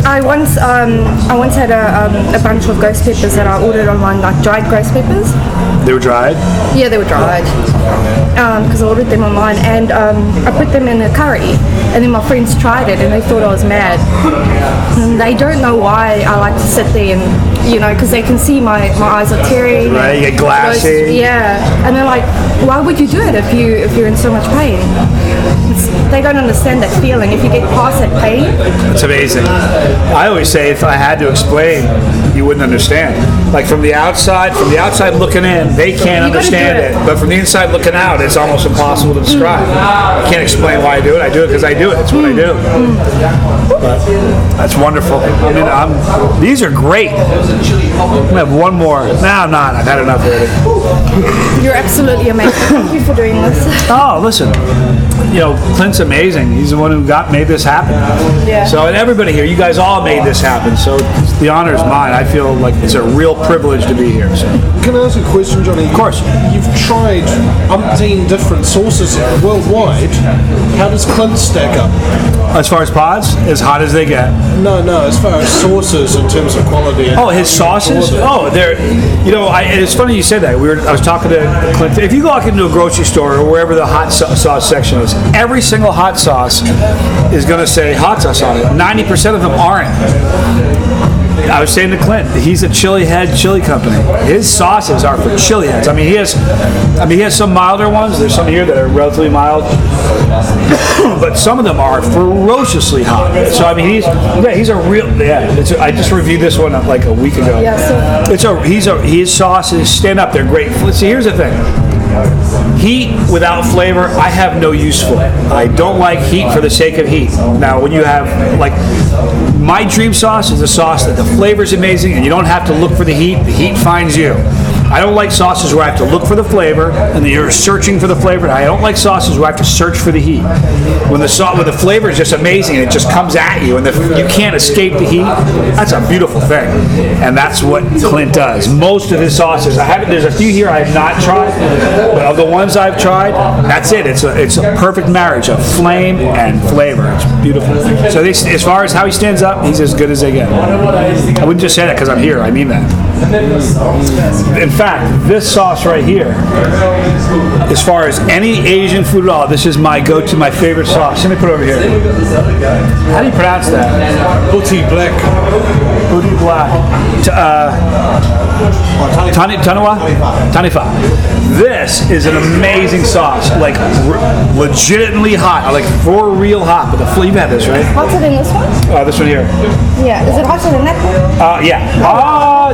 I once had a bunch of ghost peppers that I ordered online, like dried ghost peppers. They were dried? Yeah, they were dried. Because I ordered them online, and I put them in a curry. And then my friends tried it, and they thought I was mad. And they don't know why I like to sit there and, you know, because they can see my eyes are tearing. Right, you get glassy. Yeah, and they're like, why would you do it if you're in so much pain? They don't understand that feeling. If you get past that pain, it's amazing. I always say if I had to explain, you wouldn't understand. Like from the outside looking in, they can't understand it. But from the inside looking out, it's almost impossible to describe. I can't explain why I do it. I do it because I do it. It's what I do. But that's wonderful. I mean, these are great. I'm gonna have one more. No, I'm not. I've had enough already. You're absolutely amazing. Thank you for doing this. Oh, listen. You know, Clint's amazing. He's the one who made this happen. Yeah. So, and everybody here, you guys all made this happen. So, the honor is mine. I feel like it's a real privilege to be here. So. Can I ask a question, Johnny? Of course. You've tried umpteen different sauces worldwide. How does Clint stack up? As far as pods, as hot as they get. No, as far as sauces in terms of quality. Oh, his sauces? Oh, they're, you know, it's funny you said that. I was talking to Clint. If you go out into a grocery store or wherever the hot sauce section is, every single hot sauce is going to say hot sauce on it. 90% of them aren't. I was saying to Clint, he's a chili head chili company. His sauces are for chili heads. I mean, he has some milder ones. There's some here that are relatively mild, but some of them are ferociously hot. So I mean, he's a real. Yeah, I just reviewed this one like a week ago. Yeah, so His sauces stand up. They're great. See, here's the thing. Heat without flavor, I have no use for. I don't like heat for the sake of heat. Now, when you have, like, my dream sauce is a sauce that the flavor is amazing and you don't have to look for the heat finds you. I don't like sauces where I have to look for the flavor and then you're searching for the flavor. I don't like sauces where I have to search for the heat. When the flavor is just amazing and it just comes at you and you can't escape the heat, that's a beautiful thing. And that's what Clint does. Most of his sauces, there's a few here I have not tried, but of the ones I've tried, that's it. It's a perfect marriage of flame and flavor. It's beautiful. So as far as how he stands up, he's as good as they get. I wouldn't just say that because I'm here. I mean that. In fact, this sauce right here, as far as any Asian food at all, this is my go-to, my favorite sauce. Let me put it over here. How do you pronounce that? Booty black. Booty black. Tanifa. This is an amazing sauce, like legitimately hot, like for real hot. But you've had this, right? Hotter than this one? This one here. Yeah. Is it hotter than that one? Yeah.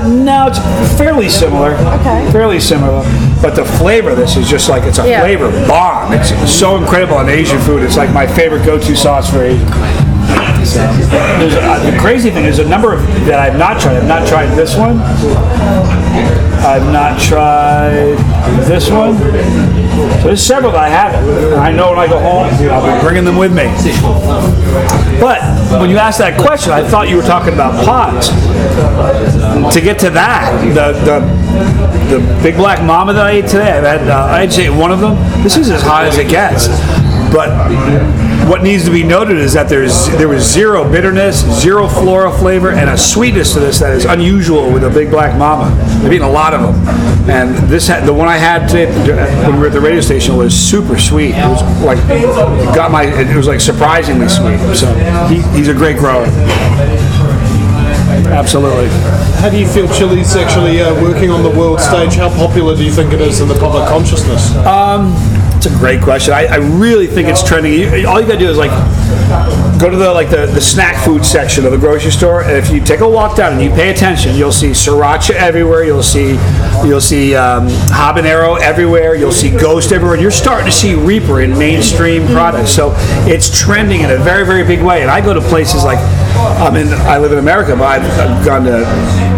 No, it's fairly similar. Okay. Fairly similar. But the flavor of this is just like, it's a flavor bomb. It's so incredible in Asian food. It's like my favorite go-to sauce for Asian. So, the crazy thing is a number that I've not tried. I've not tried this one. I've not tried this one. So there's several that I haven't. I know when I go home, I'll be bringing them with me. But when you asked that question, I thought you were talking about pods. To get to that, the Big Black Mama that I ate today, I'd say one of them, this is as hot as it gets. But what needs to be noted is that there was zero bitterness, zero floral flavor, and a sweetness to this that is unusual with a Big Black Mama. I've eaten a lot of them, and the one I had today when we were at the radio station was super sweet. It was like it was like surprisingly sweet. So he's a great grower. Absolutely. How do you feel Chillies actually working on the world stage? How popular do you think it is in the public consciousness? It's a great question. I really think it's trending. All you gotta do is go to the snack food section of the grocery store, and if you take a walk down and you pay attention, you'll see sriracha everywhere. You'll see habanero everywhere. You'll see Ghost everywhere. And you're starting to see Reaper in mainstream products. So it's trending in a very, very big way. And I go to places like I live in America, but I've gone to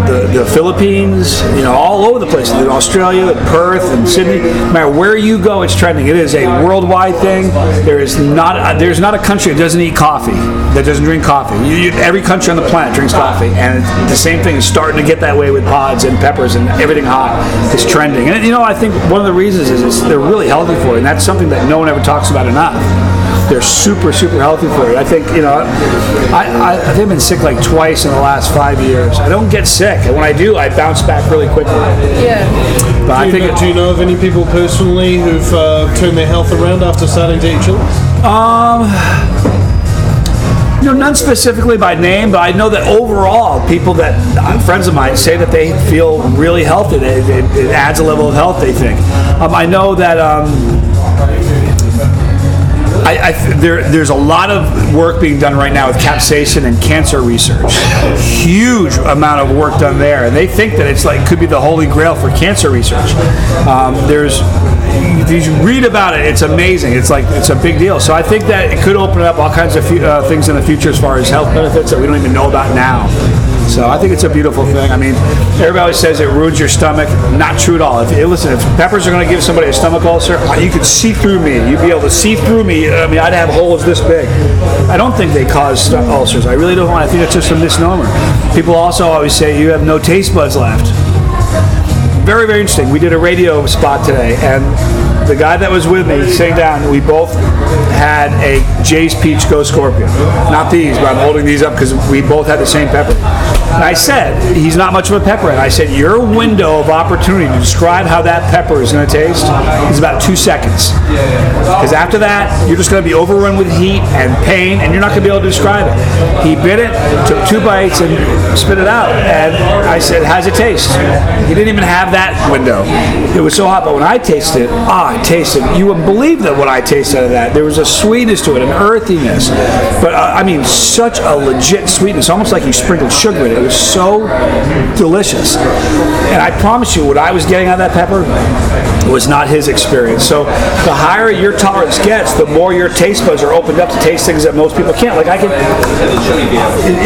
the Philippines, all over the place, in Australia, in Perth, and Sydney. No matter where you go, it's trending. It is a worldwide thing. There's not a country that doesn't eat coffee, that doesn't drink coffee. Every country on the planet drinks coffee, and the same thing is starting to get that way with pods and peppers and everything hot. It's trending, and I think one of the reasons is they're really healthy for you, and that's something that no one ever talks about enough. They're super, super healthy for you. I think, I think I've been sick like twice in the last 5 years. I don't get sick, and when I do, I bounce back really quickly. Yeah. But do you know of any people personally who've turned their health around after starting to eat Chillies? None specifically by name, but I know that overall, people that friends of mine say that they feel really healthy. It adds a level of health, they think. I know that there's a lot of work being done right now with capsaicin and cancer research. Huge amount of work done there, and they think that it's could be the holy grail for cancer research. If you read about it, it's amazing. It's a big deal. So I think that it could open up all kinds of things in the future as far as health benefits that we don't even know about now. So I think it's a beautiful thing. I mean, everybody always says it ruins your stomach. Not true at all. If peppers are going to give somebody a stomach ulcer, you could see through me. You'd be able to see through me. I mean, I'd have holes this big. I don't think they cause stomach ulcers. I really don't. I think it's just a misnomer. People also always say you have no taste buds left. Very, very interesting. We did a radio spot today, and the guy that was with me, sitting down, we both had a Jay's Peach Go Scorpion. Not these, but I'm holding these up because we both had the same pepper. And I said, he's not much of a pepper. And I said, your window of opportunity to describe how that pepper is going to taste is about 2 seconds. Because after that, you're just going to be overrun with heat and pain, and you're not going to be able to describe it. He bit it, took 2 bites, and spit it out. And I said, how's it taste? He didn't even have that window. It was so hot, but when I tasted it, I tasted, you wouldn't believe that what I tasted out of that. There was a sweetness to it, an earthiness. But I mean, such a legit sweetness, almost like you sprinkled sugar in it. It was so delicious. And I promise you, what I was getting out of that pepper was not his experience. So the higher your tolerance gets, the more your taste buds are opened up to taste things that most people can't. Like I could,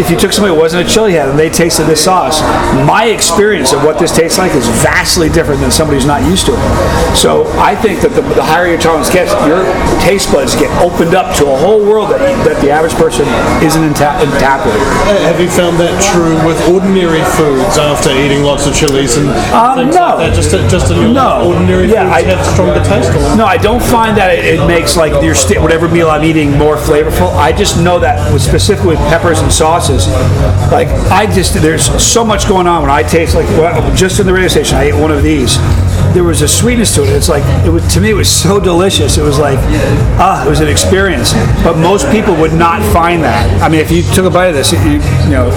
if you took somebody who wasn't a chili head and they tasted this sauce, my experience of what this tastes like is vastly different than somebody who's not used to it. So I think that the higher your tolerance gets, your taste buds get opened up to a whole world that the average person isn't in tap with. Have you found that true with ordinary foods after eating lots of chilies and things no. like that? Just in your life, ordinary foods have stronger taste? Or? No, I don't find that it makes like your whatever meal I'm eating more flavorful. I just know that specifically with peppers and sauces, like there's so much going on when I taste just in the radio station. I ate one of these. There was a sweetness to it. It's like to me it was so delicious. It was like it was an experience. But most people would not find that. I mean, if you took a bite of this, you know.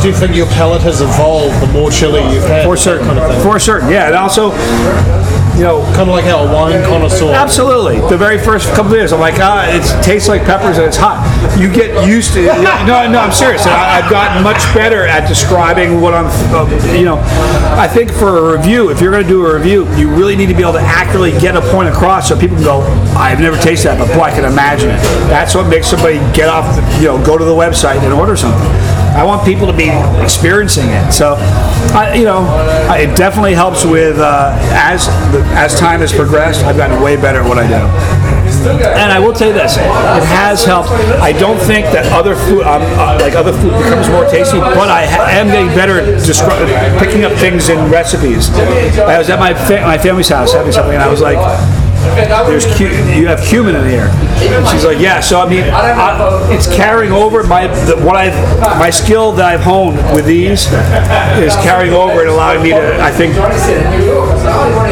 Do you think your palate has evolved the more chili you've had? For certain, yeah. And also, you know, kind of like how a wine connoisseur. Absolutely. The very first couple of years, I'm like, it tastes like peppers and it's hot. You get used to it. No, I'm serious. I've gotten much better at describing what I'm, I think for a review, if you're going to do a review, you really need to be able to accurately get a point across so people can go, I've never tasted that, but boy, I can imagine it. That's what makes somebody get off, go to the website and order something. I want people to be experiencing it. So, it definitely helps with as time has progressed. I've gotten way better at what I do. And I will tell you this: it has helped. I don't think that other food becomes more tasty, but I am getting better at picking up things in recipes. I was at my family's house having something, and I was like, you have cumin in here. And she's like, yeah. So I mean, it's carrying over my skill that I've honed with these is carrying over and allowing me to, I think,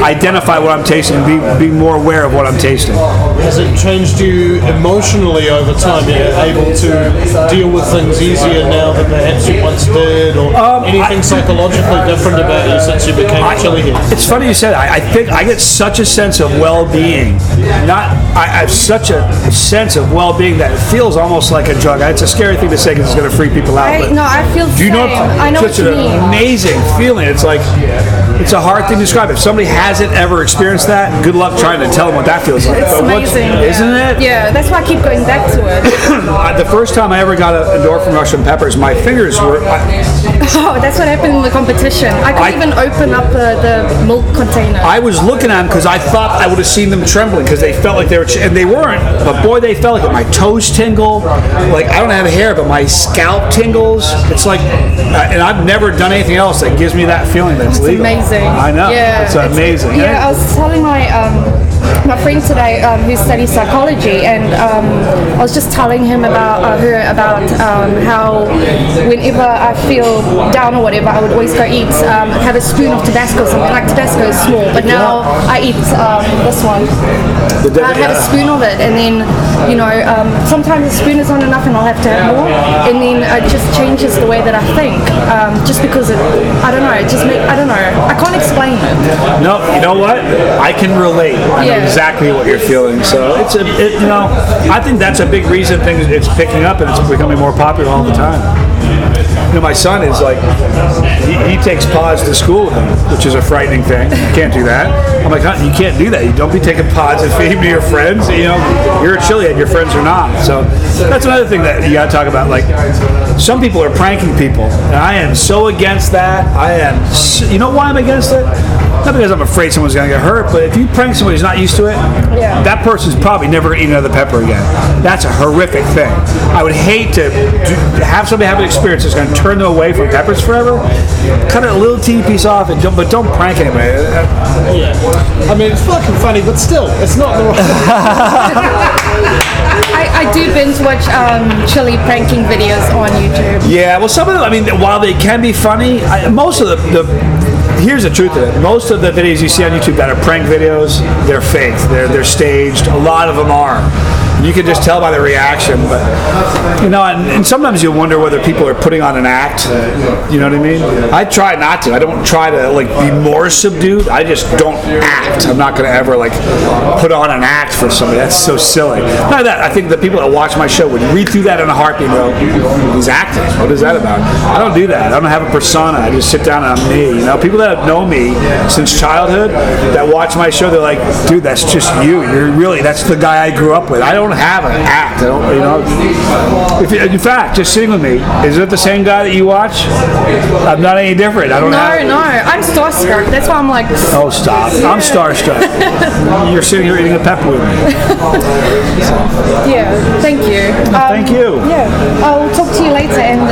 identify what I'm tasting and be more aware of what I'm tasting. Has it changed you emotionally over time? You're able to deal with things easier now than perhaps you once did, or anything psychologically different about you since you became a chili head? It's funny you said that. I think I get such a sense of well-being. I have such a sense of well-being that it feels almost like a drug. It's a scary thing to say because it's going to freak people out. I feel the same. I know such what you an mean. amazing feeling. It's like, it's a hard thing to describe. If somebody hasn't ever experienced that, good luck trying to tell them what that feels like. It's amazing. Isn't it? Yeah, that's why I keep going back to it. The first time I ever got an endorphin rush from peppers, my fingers were... that's what happened in the competition. I couldn't even open up the milk container. I was looking at them because I thought I would have seen them trembling because they felt like they were... and they weren't, but boy, they felt like it. My toes tingle. Like, I don't have hair, but my scalp tingles. It's like... and I've never done anything else that gives me that feeling that's legal. Amazing. I know. Yeah, it's amazing. Yeah, I was telling my friend today who studies psychology, and I was just telling him about how whenever I feel down or whatever, I would always go eat, have a spoon of Tabasco or something. Like Tabasco is small, but now I eat this one. I have a spoon of it, and then sometimes a spoon is not enough, and I'll have to have more, and then it just changes the way that I think. Just because I don't know, I can't explain it. No, you know what? I can relate. I know exactly what you're feeling. So I think that's a big reason it's picking up and it's becoming more popular all the time. My son is like, he takes pods to school with him, which is a frightening thing. You can't do that. I'm like, you can't do that. You don't be taking pods and feeding to your friends. You're a chili and your friends are not. So that's another thing that you got to talk about. Like, some people are pranking people, and I am so against that. You know why I'm against it? Not because I'm afraid someone's going to get hurt, but if you prank somebody who's not used to it, that person's probably never going to eat another pepper again. That's a horrific thing. I would hate to have somebody have an experience that's going to turn them away from peppers forever. Cut a little teeny piece off, but don't prank anybody. I mean, it's fucking funny, but still, it's not the right... I do binge watch chili pranking videos on YouTube. Yeah, well, some of them, while they can be funny, most of here's the truth of it. Most of the videos you see on YouTube that are prank videos, they're fake. They're staged. A lot of them are. You can just tell by the reaction, but and sometimes you wonder whether people are putting on an act. You know what I mean? I try not to. I don't try to be more subdued. I just don't act. I'm not going to ever put on an act for somebody. That's so silly. Not that I think the people that watch my show would read through that in a heartbeat and go, "He's acting. What is that about?" I don't do that. I don't have a persona. I just sit down and I'm me. People that have known me since childhood that watch my show, they're like, "Dude, that's just you. That's the guy I grew up with." I don't have an act. In fact, just sitting with me, is it the same guy that you watch? I'm not any different. I don't have. No, I'm starstruck. That's why I'm like. Oh, stop! I'm starstruck. You're sitting here eating a pepper with me. Yeah. Thank you. Thank you. Yeah. I'll talk to you later, and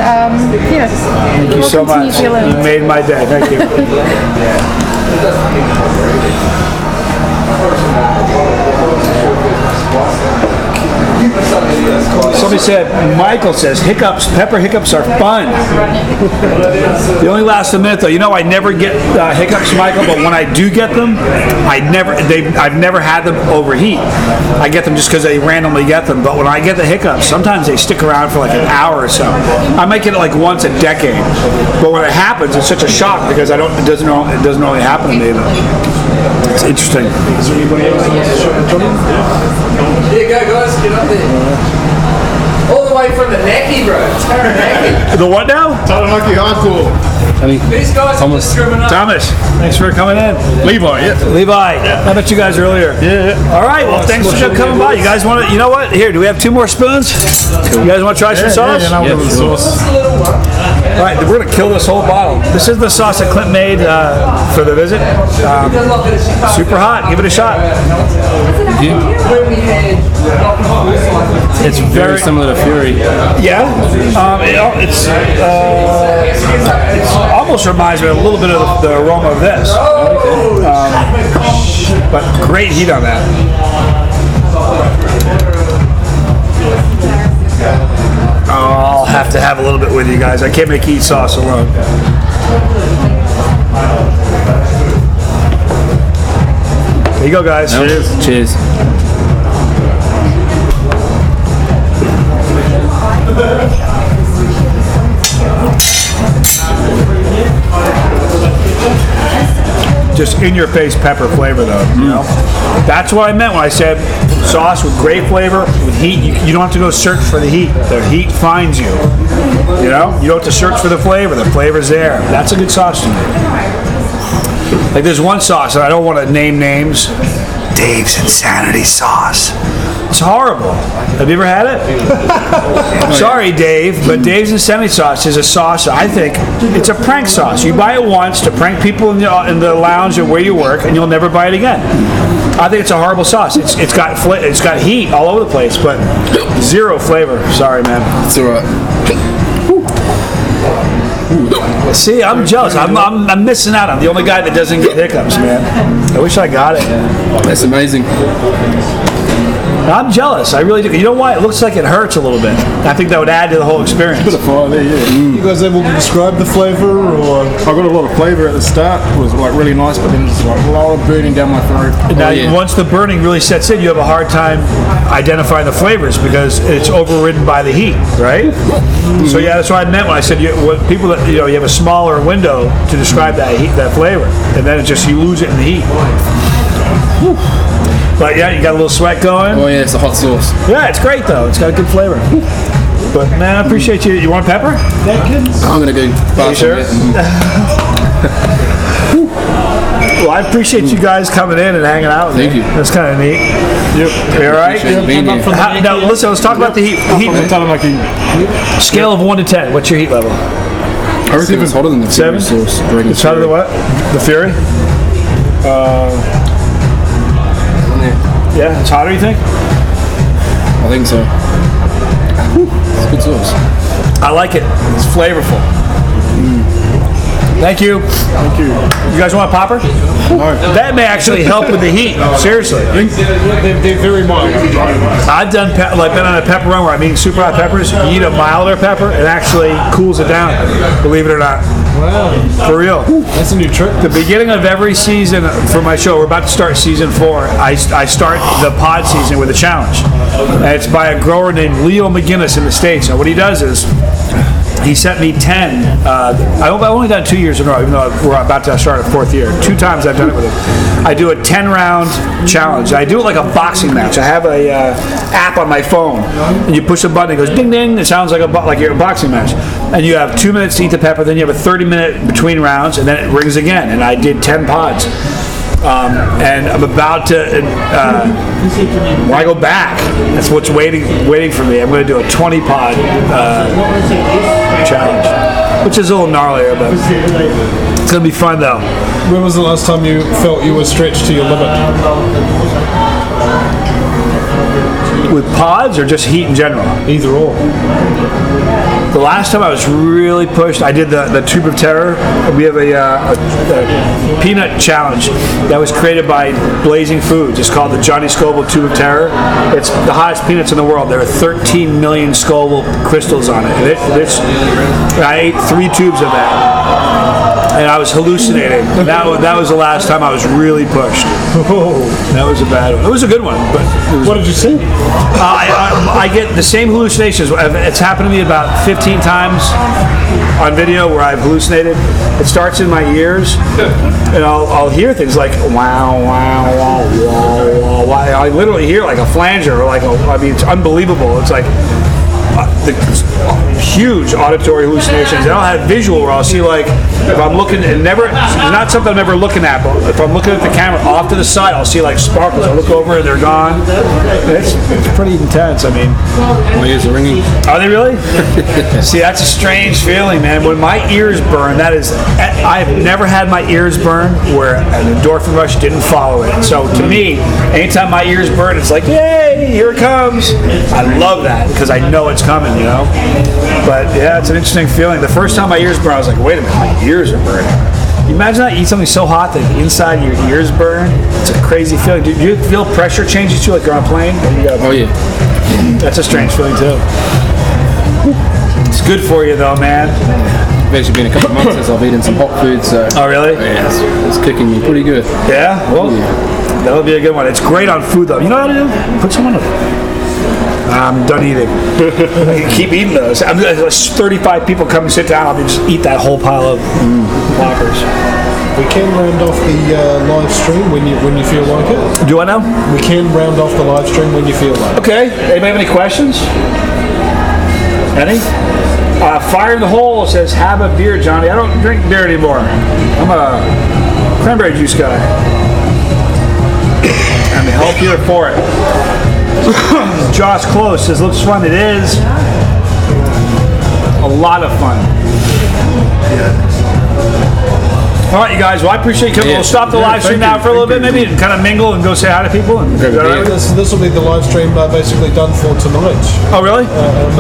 Thank you so much. You made my day. Thank you. Somebody said, Michael says, pepper hiccups are fun. They only last a minute though. I never get hiccups, Michael, but when I do get them, I've never had them overheat. I get them just because I randomly get them, but when I get the hiccups, sometimes they stick around for an hour or so. I might get it once a decade, but when it happens, it's such a shock because it doesn't really happen to me. It's interesting. Yeah, go guys, get up there. All the way from the Mackie, bro. Taranaki. The what now? Taranaki hardcore. These guys are just screaming up. Thomas, thanks for coming in. Levi, yeah. Levi, I met you guys earlier. Yeah. All right, well, thanks for coming by. You guys want to, you know what? Here, do we have 2 more spoons? You guys want to try some sauce? Yeah, sauce. All right, we're going to kill this whole bottle. This is the sauce that Clint made for the visit. Super hot. Give it a shot. It's very similar to Fury. Yeah. It almost reminds me a little bit of the aroma of this. But great heat on that. I'll have to have a little bit with you guys. I can't make you eat sauce alone. There you go, guys. Cheers. Just in-your-face pepper flavor, though. That's what I meant when I said sauce with great flavor, with heat. You don't have to go search for the heat. The heat finds you. You don't have to search for the flavor. The flavor's there. That's a good sauce to me. There's one sauce, and I don't want to name names. Dave's Insanity Sauce. It's horrible. Have you ever had it? Sorry, Dave, but Dave's Insanity Sauce is a sauce. I think it's a prank sauce. You buy it once to prank people in the lounge or where you work, and you'll never buy it again. I think it's a horrible sauce. It's got heat all over the place, but zero flavor. Sorry, man. It's alright. See, I'm jealous. I'm missing out. I'm the only guy that doesn't get hiccups, man. I wish I got it. That's amazing. I'm jealous. I really do. You know why? It looks like it hurts a little bit. I think that would add to the whole experience. Bit of fire there, yeah. You guys able to describe the flavour, or I got a lot of flavour at the start. It was really nice, but then it's a lot of burning down my throat. Now, once the burning really sets in, you have a hard time identifying the flavors because it's overridden by the heat, right? So yeah, that's what I meant when I said you have a smaller window to describe that flavor, and then you lose it in the heat. Whew. But yeah, you got a little sweat going. Oh yeah, it's a hot sauce. Yeah, it's great though. It's got a good flavor. But man, I appreciate you. You want pepper? I'm gonna go. Are you sure? Well, I appreciate you guys coming in and hanging out with me. Thank you. That's kind of neat. Yep. You all right? Now listen, let's talk about the heat. Scale of 1 to 10. What's your heat level? I reckon it's hotter than the Fury 7? sauce. It's hotter than what? The Fury? Yeah, it's hotter, you think? I think so. It's good sauce. I like it. It's flavorful. Thank you. Thank you. You guys want a popper? No. That may actually help with the heat. Seriously. They're very mild. I've been on a pepper run where I'm eating super hot peppers. You eat a milder pepper, it actually cools it down. Believe it or not. Wow. For real. That's a new trick. The beginning of every season for my show, we're about to start season 4. I start the pod season with a challenge. And it's by a grower named Leo McGinnis in the States. And what he does is, he sent me 10. I've only done 2 years in a row, even though we're about to start a 4th year. 2 times I've done it with him. I do a 10-round challenge. I do it like a boxing match. I have a app on my phone, and you push a button, it goes ding ding. It sounds like you're a boxing match. And you have 2 minutes to eat the pepper. Then you have a 30-minute between rounds, and then it rings again. And I did 10 pods. And I'm about to, when I go back, that's what's waiting for me. I'm going to do a 20-pod challenge, which is a little gnarlier, but it's going to be fun, though. When was the last time you felt you were stretched to your limit? With pods or just heat in general? Either or. The last time I was really pushed, I did the Tube of Terror. We have a peanut challenge that was created by Blazing Foods. It's called the Johnny Scoville Tube of Terror. It's the hottest peanuts in the world. There are 13 million Scoville crystals on it. I ate 3 tubes of that. And I was hallucinating. That was the last time I was really pushed. That was a bad one. It was a good one, but what did you see? I get the same hallucinations. It's happened to me about 15 times on video where I've hallucinated. It starts in my ears, and I'll hear things like wow, wow, wow, wow, wow. I literally hear like a flanger, or it's unbelievable. It's like the huge auditory hallucinations. And I'll have visual where I'll see, like, if I'm looking, and it's not something I'm ever looking at, but if I'm looking at the camera off to the side, I'll see like sparkles. I look over and they're gone. It's pretty intense. I mean, my ears are ringing. Are they really? See, that's a strange feeling, man. When my ears burn, I've never had my ears burn where an endorphin rush didn't follow it. So to me, anytime my ears burn, it's like, yay, here it comes. I love that because I know it's coming, you know. But yeah, it's an interesting feeling. The first time my ears burned, I was like, wait a minute, my ears are burning. You imagine that? You eat something so hot that inside your ears burn. It's a crazy feeling. Do you feel pressure changes too, like you're on a plane? Oh yeah. That's a strange feeling too. It's good for you though, man. It's actually been a couple of months since I've eaten some hot food, so. Oh really? Yeah, it's kicking me pretty good. Yeah? Well, that'll be a good one. It's great on food though. You know how to do? Put some on it. I'm done eating. Keep eating those. 35 people come and sit down. I'll just eat that whole pile of lockers. We can round off the live stream when you feel like it. Do I now? We can round off the live stream when you feel like it. Okay. Anybody have any questions? Any? Fire in the Hole says, have a beer, Johnny. I don't drink beer anymore. I'm a cranberry juice guy. I'm healthier for it. Josh Close says, looks fun. It is a lot of fun. All right, you guys. Well, I appreciate you coming. We'll stop the live stream now for a little bit, maybe, and kind of mingle and go say hi to people. And this will be the live stream basically done for tonight. Oh, really?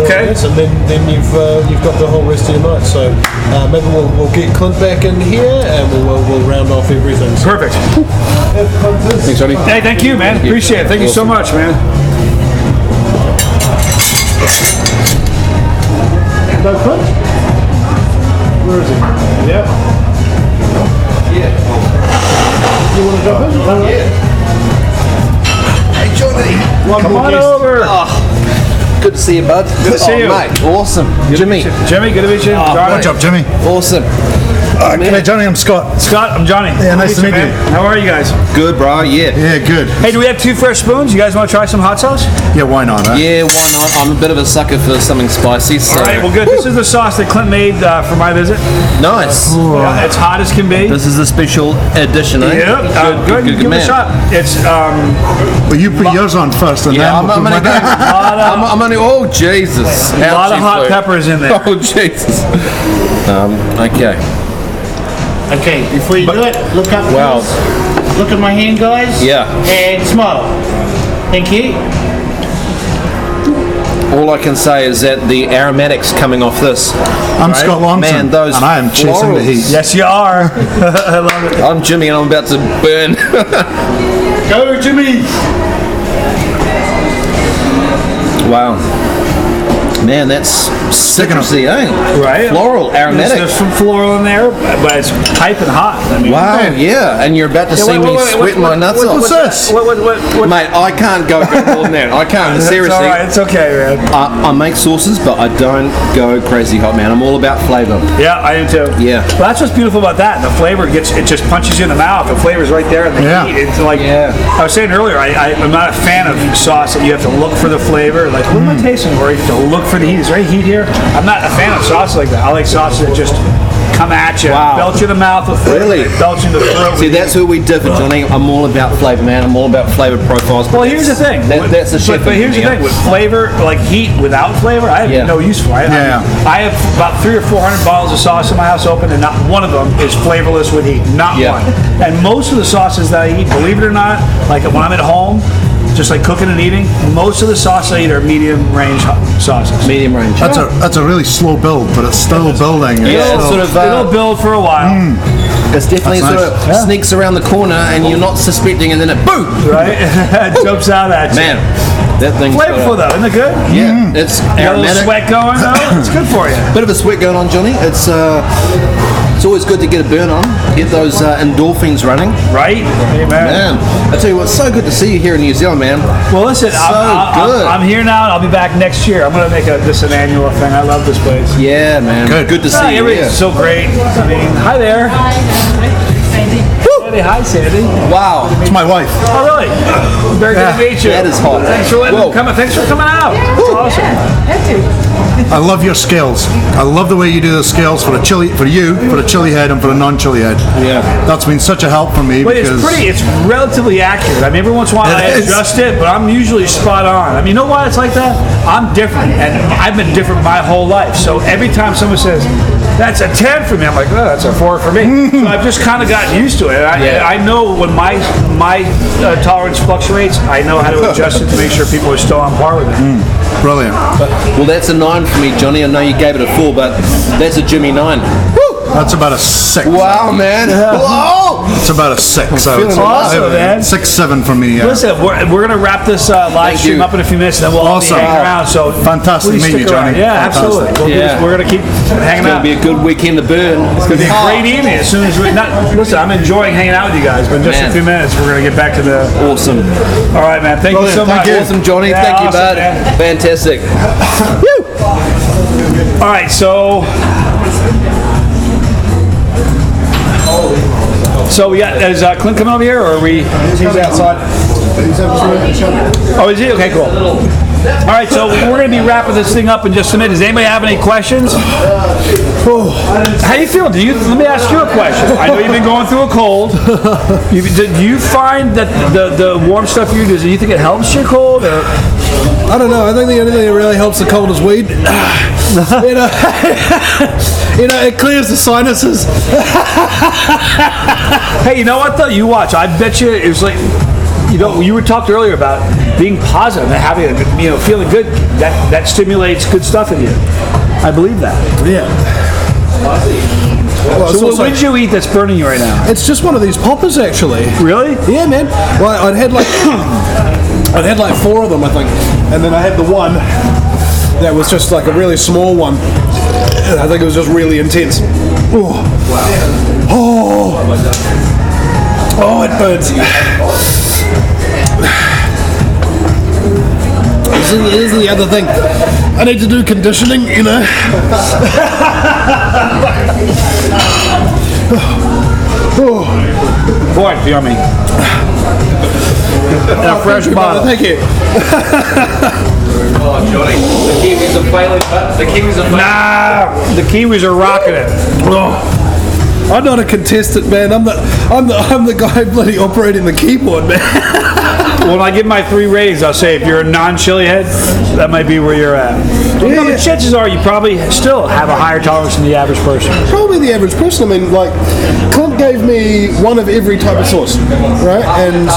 Okay. Yes, and then you've got the whole rest of your night. So maybe we'll get Clint back in here and we'll round off everything. Perfect. Thanks, Johnny. Hey, thank you, man. Appreciate it. Thank you so much, man. No Clint? Where is he? Yeah. You want to jump in? Yeah. Hey, Johnny. One Come more on guest. over. Good to see you, bud. Good to see you. Mate, awesome. Jimmy. Jimmy, good to meet you. Johnny. Good job, Jimmy. Awesome. Hey, Johnny, I'm Scott. Scott, I'm Johnny. Yeah, nice to meet you. How are you guys? Good, bro. Yeah. Yeah, good. Hey, do we have 2 fresh spoons? You guys want to try some hot sauce? Yeah, why not? Huh? Yeah, why not? I'm a bit of a sucker for something spicy. So. All right, well, good. This is the sauce that Clint made for my visit. Nice. Yeah, it's hot as can be. This is a special edition, eh? Yep. Good. Give it a man. shot. It's Well, you put yours on first, and Yeah, then I'm gonna go. I'm only. Oh Jesus! a lot of hot peppers in there. Oh Jesus! Okay. Okay, before you do it, look up. Wow. Please. Look at my hand, guys. Yeah. And smile. Thank you. All I can say is that the aromatics coming off this. I'm Scott Longton, Man, those and I am chasing the florals. heat. Yes, you are. I love it. I'm Jimmy, and I'm about to burn. Go, Jimmy. Wow. Man, that's citrusy, eh? Right. Floral, aromatic. There's some floral in there, but it's piping hot. I mean, Wow, yeah, and you're about to see me sweat my nuts off. What's this? What? Mate, I can't go more than that. I can't, seriously. It's all right. It's okay, man. I make sauces, but I don't go crazy hot, man. I'm all about flavour. Yeah, I do too. Yeah. Well, that's what's beautiful about that. The flavor it just punches you in the mouth. The flavor's right there in the heat. It's like, I was saying earlier, I'm not a fan of sauce that you have to look for the flavor. Like, what am I tasting? Or you have to look for the heat. Is there any heat here? I'm not a fan of sauces like that. I like sauces that just come at you, belch in the mouth with flavor, belch in the throat. See, that's where we differ, Johnny. I'm all about flavour, man. I'm all about flavoured profiles. Well, here's the thing. That's the shit. But here's the thing. With flavor, like heat without flavor, I have no use for it. I have about 300 or 400 bottles of sauce in my house open, and not one of them is flavorless with heat. Not one. And most of the sauces that I eat, believe it or not, like when I'm at home, just like cooking and eating, most of the sauces I eat are medium range sauces. Medium range. That's a really slow build, but it's still building. It'll build for a while. It's definitely sneaks around the corner, and you're not suspecting, and then it boom, right? It jumps out at you. Man, that thing's flavorful though, isn't it good? Yeah, it's got a little sweat going though. It's good for you. Bit of a sweat going on, Johnny. It's always good to get a burn on, get those endorphins running. Right? Amen. Man, I tell you what, it's so good to see you here in New Zealand, man. Well, listen, I'm here now, and I'll be back next year. I'm going to make this an annual thing. I love this place. Yeah, man. Good to see you. Everything's so great. I mean, hi there. Sandy. Hi, Sandy. Wow. It's my wife. Oh, really? Very good to meet you. That is hot. Thanks for coming out. It's awesome. I love your scales. I love the way you do the scales for the chili, for the chili head, and for the non-chili head. Yeah, that's been such a help for me. But because it's relatively accurate. I mean, every once in a while I adjust it, but I'm usually spot on. I mean, you know why it's like that? I'm different, and I've been different my whole life. So every time someone says, that's a 10 for me, I'm like, oh, that's a 4 for me. So I've just kind of gotten used to it. I know when my tolerance fluctuates, I know how to adjust it to make sure people are still on par with it. Brilliant. Well, that's a 9 for me, Johnny. I know you gave it a 4, but that's a Jimmy 9. That's about a 6. Wow, man. Whoa! It's about a 6. So it's awesome, man. 6, 7 for me. Listen, we're going to wrap this live stream up in a few minutes, and then we'll all be hanging around. So fantastic meeting you, Johnny. Yeah, absolutely. We're going to keep hanging out. It's going to be a good weekend to burn. It's going to be a great evening. As soon as listen, I'm enjoying hanging out with you guys, but in just a few minutes, we're going to get back to the awesome. All right, man. Thank you so much. Awesome, Johnny. Thank you, bud. Man. Fantastic. All right, so we got, is Clint coming over here, or are we? He's outside. Oh, is he? Okay, cool. All right, so we're going to be wrapping this thing up in just a minute. Does anybody have any questions? How you feeling? Let me ask you a question. I know you've been going through a cold. Do you find that the warm stuff you do, do you think it helps your cold? Or? I don't know. I think the only thing that really helps the cold is weed. It clears the sinuses. Hey, you know what though? You watch. I bet you it was like, you were talking earlier about being positive and having a feeling good. That stimulates good stuff in you. I believe that. Yeah. Well, so what did you eat that's burning you right now? It's just one of these poppers, actually. Really? Yeah, man. Well, I'd had like 4 of them, I think, and then I had the one that was just like a really small one. I think it was just really intense. Oh, it burns. Here's the other thing. I need to do conditioning, Boy, yummy. And a fresh bottle. Thank you. Oh, Johnny, the Kiwis are failing. Nah, the Kiwis are rocking it. I'm not a contestant, man. I'm the guy bloody operating the keyboard, man. When I give my 3 ratings, I'll say if you're a non-chili head, that might be where you're at. The chances are you probably still have a higher tolerance than the average person. Probably the average person. I mean, like, Clint gave me one of every type of sauce, right? And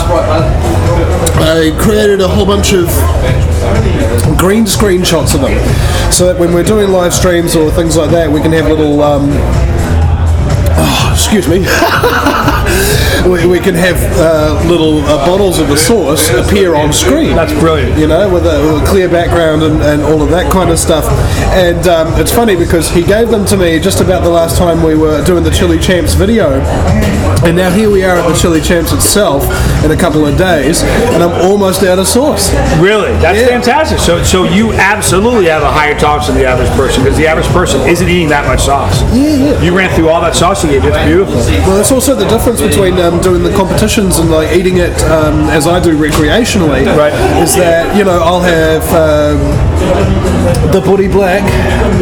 I created a whole bunch of green screen shots of them, so that when we're doing live streams or things like that, we can have little excuse me. we can have little bottles of the sauce appear on screen. That's brilliant. You know, with a clear background and all of that kind of stuff. And it's funny because he gave them to me just about the last time we were doing the Chili Champs video. And now here we are at the Chili Champs itself in a couple of days, and I'm almost out of sauce. Really? That's fantastic. So you absolutely have a higher tolerance than the average person, because the average person isn't eating that much sauce. Yeah. You ran through all that sauce you gave. It's beautiful. Well, that's also the difference between doing the competitions and like eating it as I do recreationally. Right. Is that, you know, I'll have the Buddy Black.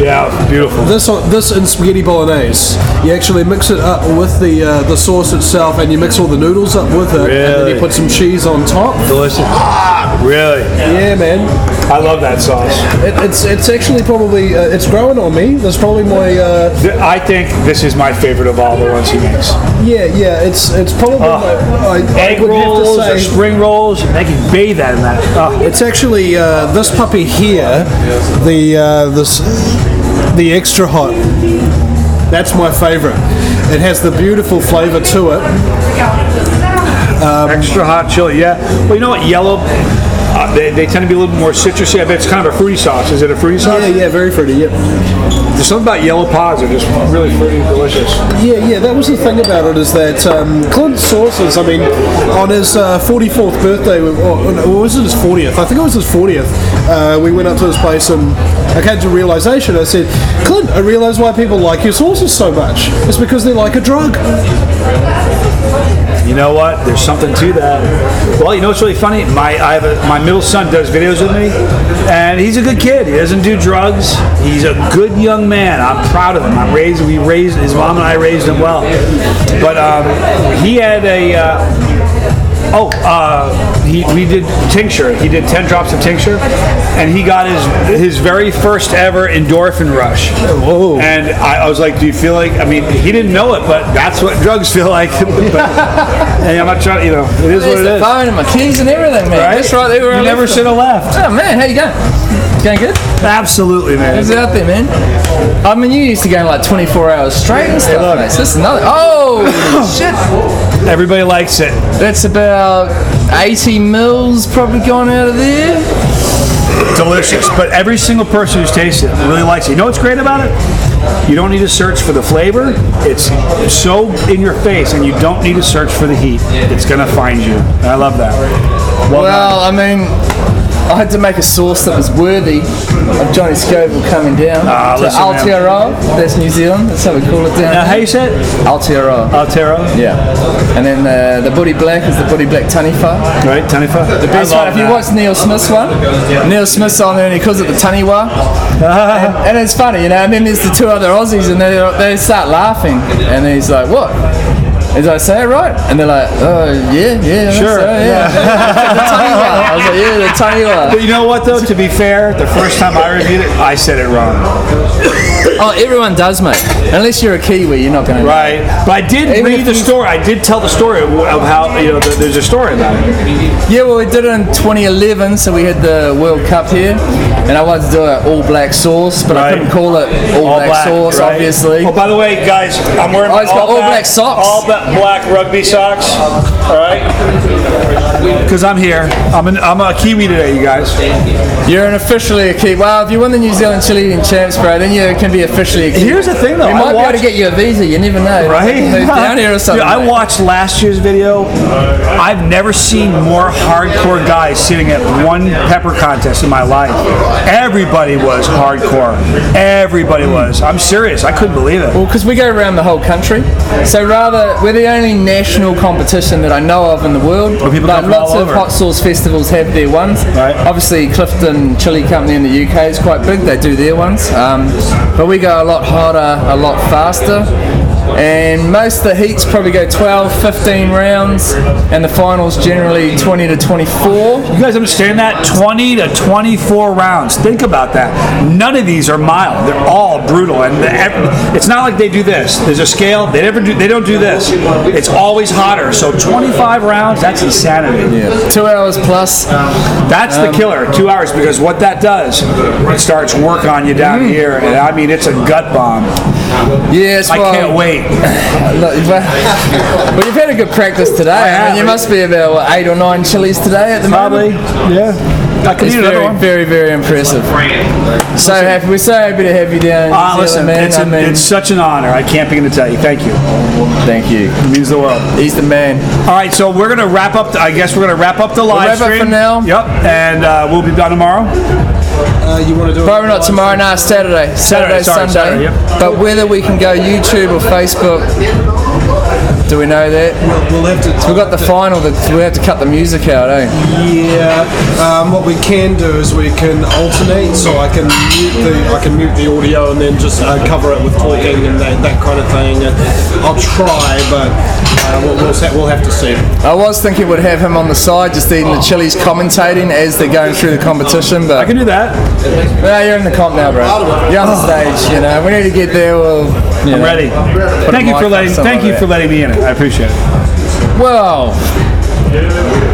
Yeah, beautiful. This and spaghetti bolognese. You actually mix it up with the sauce itself, and you mix all the noodles up with it, and then you put some cheese on top. Delicious. Really? Yeah, man. I love that sauce. It's actually probably it's growing on me. That's probably my. I think this is my favorite of all the ones he makes. Yeah. It's probably my egg rolls or spring rolls. They can bathe that in that. It's actually this puppy here, the extra hot. That's my favorite. It has the beautiful flavor to it. Extra hot chili, yeah. Well, you know what? Yellow. They tend to be a little bit more citrusy. I bet it's kind of a fruity sauce. Is it a fruity sauce? Yeah, very fruity, yep. There's something about yellow pods that are just really fruity and delicious. Yeah, that was the thing about it, is that Clint's sauces, I mean, on his 44th birthday, or was it his 40th? I think it was his 40th. We went up to his place and I came to realization. I said, Clint, I realize why people like your sauces so much. It's because they're like a drug. You know what? There's something to that. Well, you know what's really funny? My middle son does videos with me, and he's a good kid. He doesn't do drugs. He's a good young man. I'm proud of him. We raised his mom and I raised him well. But he had we did tincture. He did 10 drops of tincture, and he got his very first ever endorphin rush. Whoa. And I was like, do you feel like, I mean, he didn't know it, but that's what drugs feel like. Hey, I'm not trying, you know, it is what it is. Phone and my keys and everything, man. Right? Just right there where You I never left should have left. them. Oh, man, how you going? Going good? Absolutely, man. How's it out there, man? I mean, you used to go like 24 hours straight and stuff, mate. So this is another. Oh, shit. Everybody likes it. That's about 80 mils probably gone out of there. Delicious. But every single person who's tasted it really likes it. You know what's great about it? You don't need to search for the flavor. It's so in your face, and you don't need to search for the heat. It's going to find you. And I love that. Well, I mean, I had to make a sauce that was worthy of Johnny Scoville coming down to listen, Aotearoa. That's New Zealand. That's how we call it down Now, here. how you say it? Aotearoa. Aotearoa? Yeah. And then the Buddy Black is the Buddy Black Taniwha. Right, Taniwha? The best one, if you watch Neil Smith's one, Neil Smith's on there and he calls it the Taniwha. and it's funny, you know, and then there's the two other Aussies and they start laughing. And then he's like, what? Did I say it right? And they're like, oh, yeah. Sure. So, yeah. The Taniwha. I was like, yeah, the Taniwha. But you know what, though? To be fair, the first time I reviewed it, I said it wrong. Oh, everyone does, mate. Unless you're a Kiwi, you're not going to. Right. But I did read the story. I did tell the story of how, you know, there's a story about it. Yeah, well, we did it in 2011, so we had the World Cup here, and I wanted to do an all-black sauce, but I couldn't call it all-black sauce, right? obviously. Oh, by the way, guys, I'm wearing my It's got all-black socks. All black rugby socks. All right. Because I'm here. I'm a Kiwi today, you guys. You're officially a Kiwi. Well, if you win the New Zealand Chilli and Champs, bro, then you can be officially a Kiwi. Here's the thing, though. We might be able to get you a visa. You never know. Right? Move down here or something. Dude, I watched last year's video. I've never seen more hardcore guys sitting at one pepper contest in my life. Everybody was hardcore. Everybody was. I'm serious. I couldn't believe it. Well, because we go around the whole country. So rather, we're the only national competition that I know of in the world. Well, people come from lots all of over. hot sauce festivals have their ones. Right. Obviously, Clifton Chili Company in the UK is quite big. They do their ones. But we go a lot hotter, a lot faster. And most of the heats probably go 12, 15 rounds, and the finals generally 20 to 24. You guys understand that? 20 to 24 rounds. Think about that. None of these are mild. They're all brutal, and it's not like they do this. There's a scale. They don't do this. It's always hotter. So 25 rounds. That's insanity. Yeah. 2 hours plus. That's the killer. 2 hours, because what that does, it starts work on you down here, and I mean it's a gut bomb. Yeah, I can't wait. 8. Well, you've had a good practice today. I mean, you must be about what, 8 or 9 chilies today at the Probably, moment. yeah. I can It's eat another one. very, very impressive. So happy. We're so happy to have you down. in New Listen, Zealand, man. it's such an honor. I can't begin to tell you. Thank you. Thank you. It means the world. He's the man. All right, so we're gonna wrap up. I guess we're gonna wrap up the live wrap up stream for now. Yep, and we'll be done tomorrow. You want to do Probably not tomorrow, no, Saturday. Sorry, Sunday. Saturday, yep. But whether we can go YouTube or Facebook, do we know that? We'll have to. We've got the final, we have to cut the music out, eh? Yeah. What we can do is we can alternate, so I can mute the audio and then just cover it with talking and that kind of thing. I'll try, but we'll have to see. I was thinking we'd have him on the side, just eating the Chillies, commentating as they're going through the competition. But I can do that. No, you're in the comp now, bro. You're on the stage. You know, we need to get there. I'm ready. Thank you for letting me in it. I appreciate it. Well,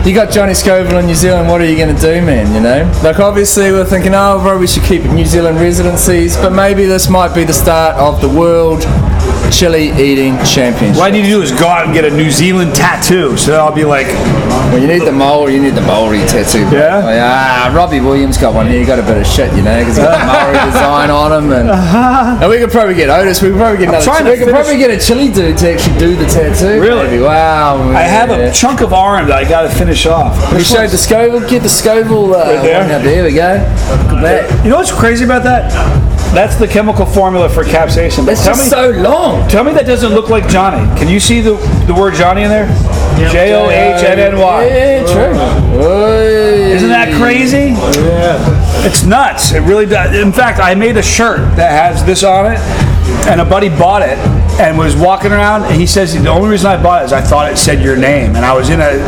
you got Johnny Scoville in New Zealand. What are you going to do, man? You know, like obviously we're thinking, oh, bro, we should keep New Zealand residencies, but maybe this might be the start of the world chili eating championship. What I need to do is go out and get a New Zealand tattoo. So I'll be like, well, you need the Maori tattoo. Bro. Yeah? Robbie Williams got one here. He got a bit of shit, you know, because he got the Maori design on him. And we could probably get Otis. We could probably get another. We could probably get a chili dude to actually do the tattoo. Really? Maybe. Wow. I have a chunk of arm that I got to finish off. We showed the Scoville. Get the Scoville. Right there. One. Now, there we go. Look at that. You know what's crazy about that? That's the chemical formula for capsaicin. It's just so long. Tell me that doesn't look like Johnny. Can you see the word Johnny in there? Johnnny. Yeah, true. Isn't that crazy? Yeah. It's nuts. It really does. In fact, I made a shirt that has this on it, and a buddy bought it and was walking around. And he says the only reason I bought it is I thought it said your name. And I was in at a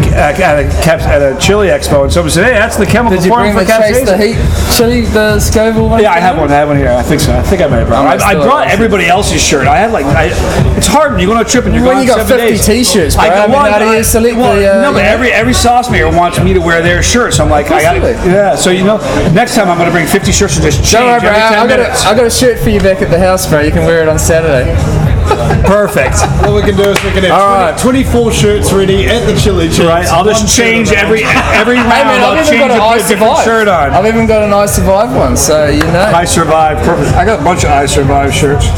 chili expo, and someone said, "Hey, that's the chemical formula for capsaicin." The heat chili, the Scoville one? Yeah, I have one. I have one here. I think so. I think I might have brought it. I brought everybody else's shirt. I had it's hard when you go on a trip and you're going you got 50 days. T-shirts, bro. How do you select no, but every sauce maker wants me to wear their shirt, so I'm like, So next time I'm going to bring 50 shirts and just change every 10 minutes. I got a shirt for you back at the house, bro. You can wear it on Saturday. Perfect. What we can do is we can have 24 shirts ready at the chili cheese. Right, I'll just change every round. I'll change a different shirt on. I've even got an I Survive one, so you know. I Survive, perfect. I got a bunch of I Survive shirts.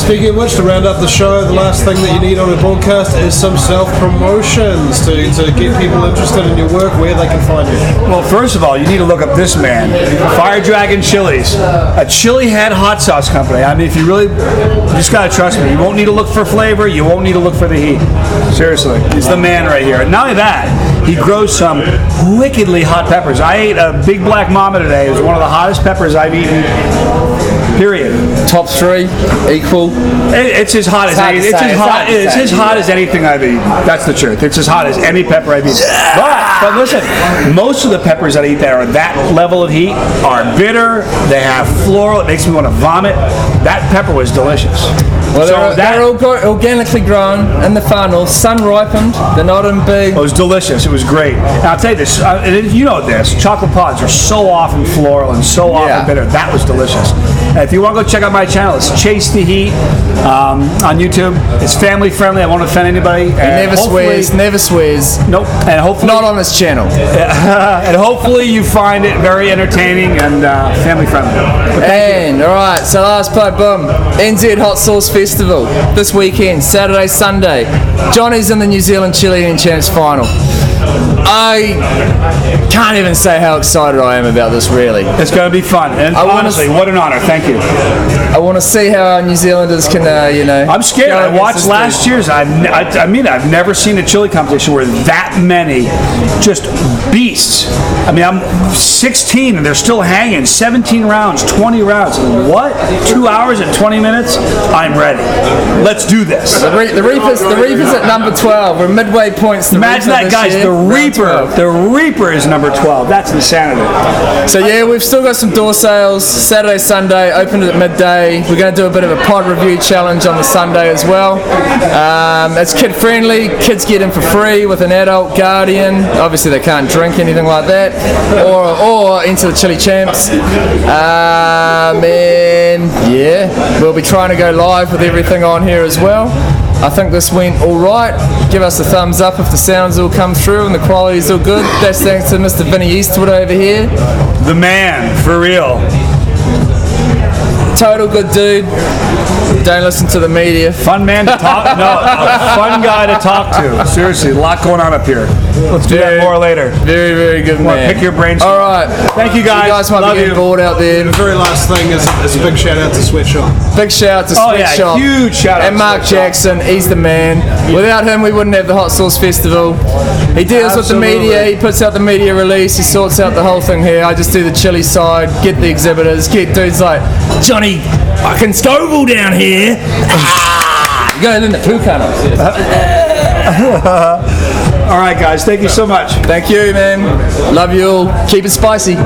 Speaking of which, to round up the show, the last thing that you need on a broadcast is some self-promotions to get people interested in your work, where they can find you. Well, first of all, you need to look up this man, Fire Dragon Chilies, a chili head hot sauce company. I mean, if you just gotta trust me. You won't need to look for flavor. You won't need to look for the heat. Seriously, he's the man right here. And not only that, he grows some wickedly hot peppers. I ate a Big Black Mama today. It was one of the hottest peppers I've eaten. Period. Top 3 equal. It's as hot as anything I've eaten. That's the truth. It's as hot as any pepper I've eaten. But listen, most of the peppers that I eat that are that level of heat are bitter. They have floral. It makes me want to vomit. That pepper was delicious. Well, they're all organically grown in the funnel, sun ripened. They're not in big. It was delicious. It was great. And I'll tell you this. You know this. Chocolate pods are so often floral and so often bitter. That was delicious. And if you want to go check out my channel, it's Chase the Heat on YouTube. It's family friendly. I won't offend anybody. He never swears. Nope. And hopefully not on this channel. And hopefully you find it very entertaining and family friendly. And all right, so last part, boom. NZ Hot Sauce Festival this weekend, Saturday, Sunday. Johnny's in the New Zealand Chili and Champs final. I can't even say how excited I am about this, really. It's going to be fun. And honestly, what an honor. Thank you. I want to see how our New Zealanders can, I'm scared. I watched last year's. I've never seen a chili competition where that many just beasts. I mean, I'm 16 and they're still hanging. 17 rounds, 20 rounds. What? 2 hours and 20 minutes? I'm ready. Let's do this. The Reaper's at number 12. We're midway points. Imagine that, guys. The Reaper is number 12. That's insanity. So yeah, we've still got some door sales Saturday, Sunday. Open opened at midday. We're going to do a bit of a pod review challenge on the Sunday as well. It's kid friendly. Kids get in for free with an adult guardian. Obviously they can't drink anything like that, or enter the Chilli Champs. And yeah, we'll be trying to go live with everything on here as well. I think this went all right. Give us a thumbs up if the sounds all come through and the quality's all good. That's thanks to Mr. Vinny Eastwood over here. The man, for real. Total good dude. Don't listen to the media. Fun man to talk. No, a fun guy to talk to. Seriously, a lot going on up here. Let's do that more later. Very, very good man. Pick your brains. All right. Thank you guys. You guys might be getting bored out there. The very last thing is a big shout out to Sweat Shop. Big shout out to Sweat Shop. Huge shout out. And Mark Jackson, he's the man. Without him, we wouldn't have the Hot Sauce Festival. He deals with the media. He puts out the media release. He sorts out the whole thing here. I just do the Chilli side, get the exhibitors, get dudes like Johnny fucking Scoville down here. You got it in the poo cutter. All right, guys. Thank you so much. Thank you, man. Love you all. Keep it spicy.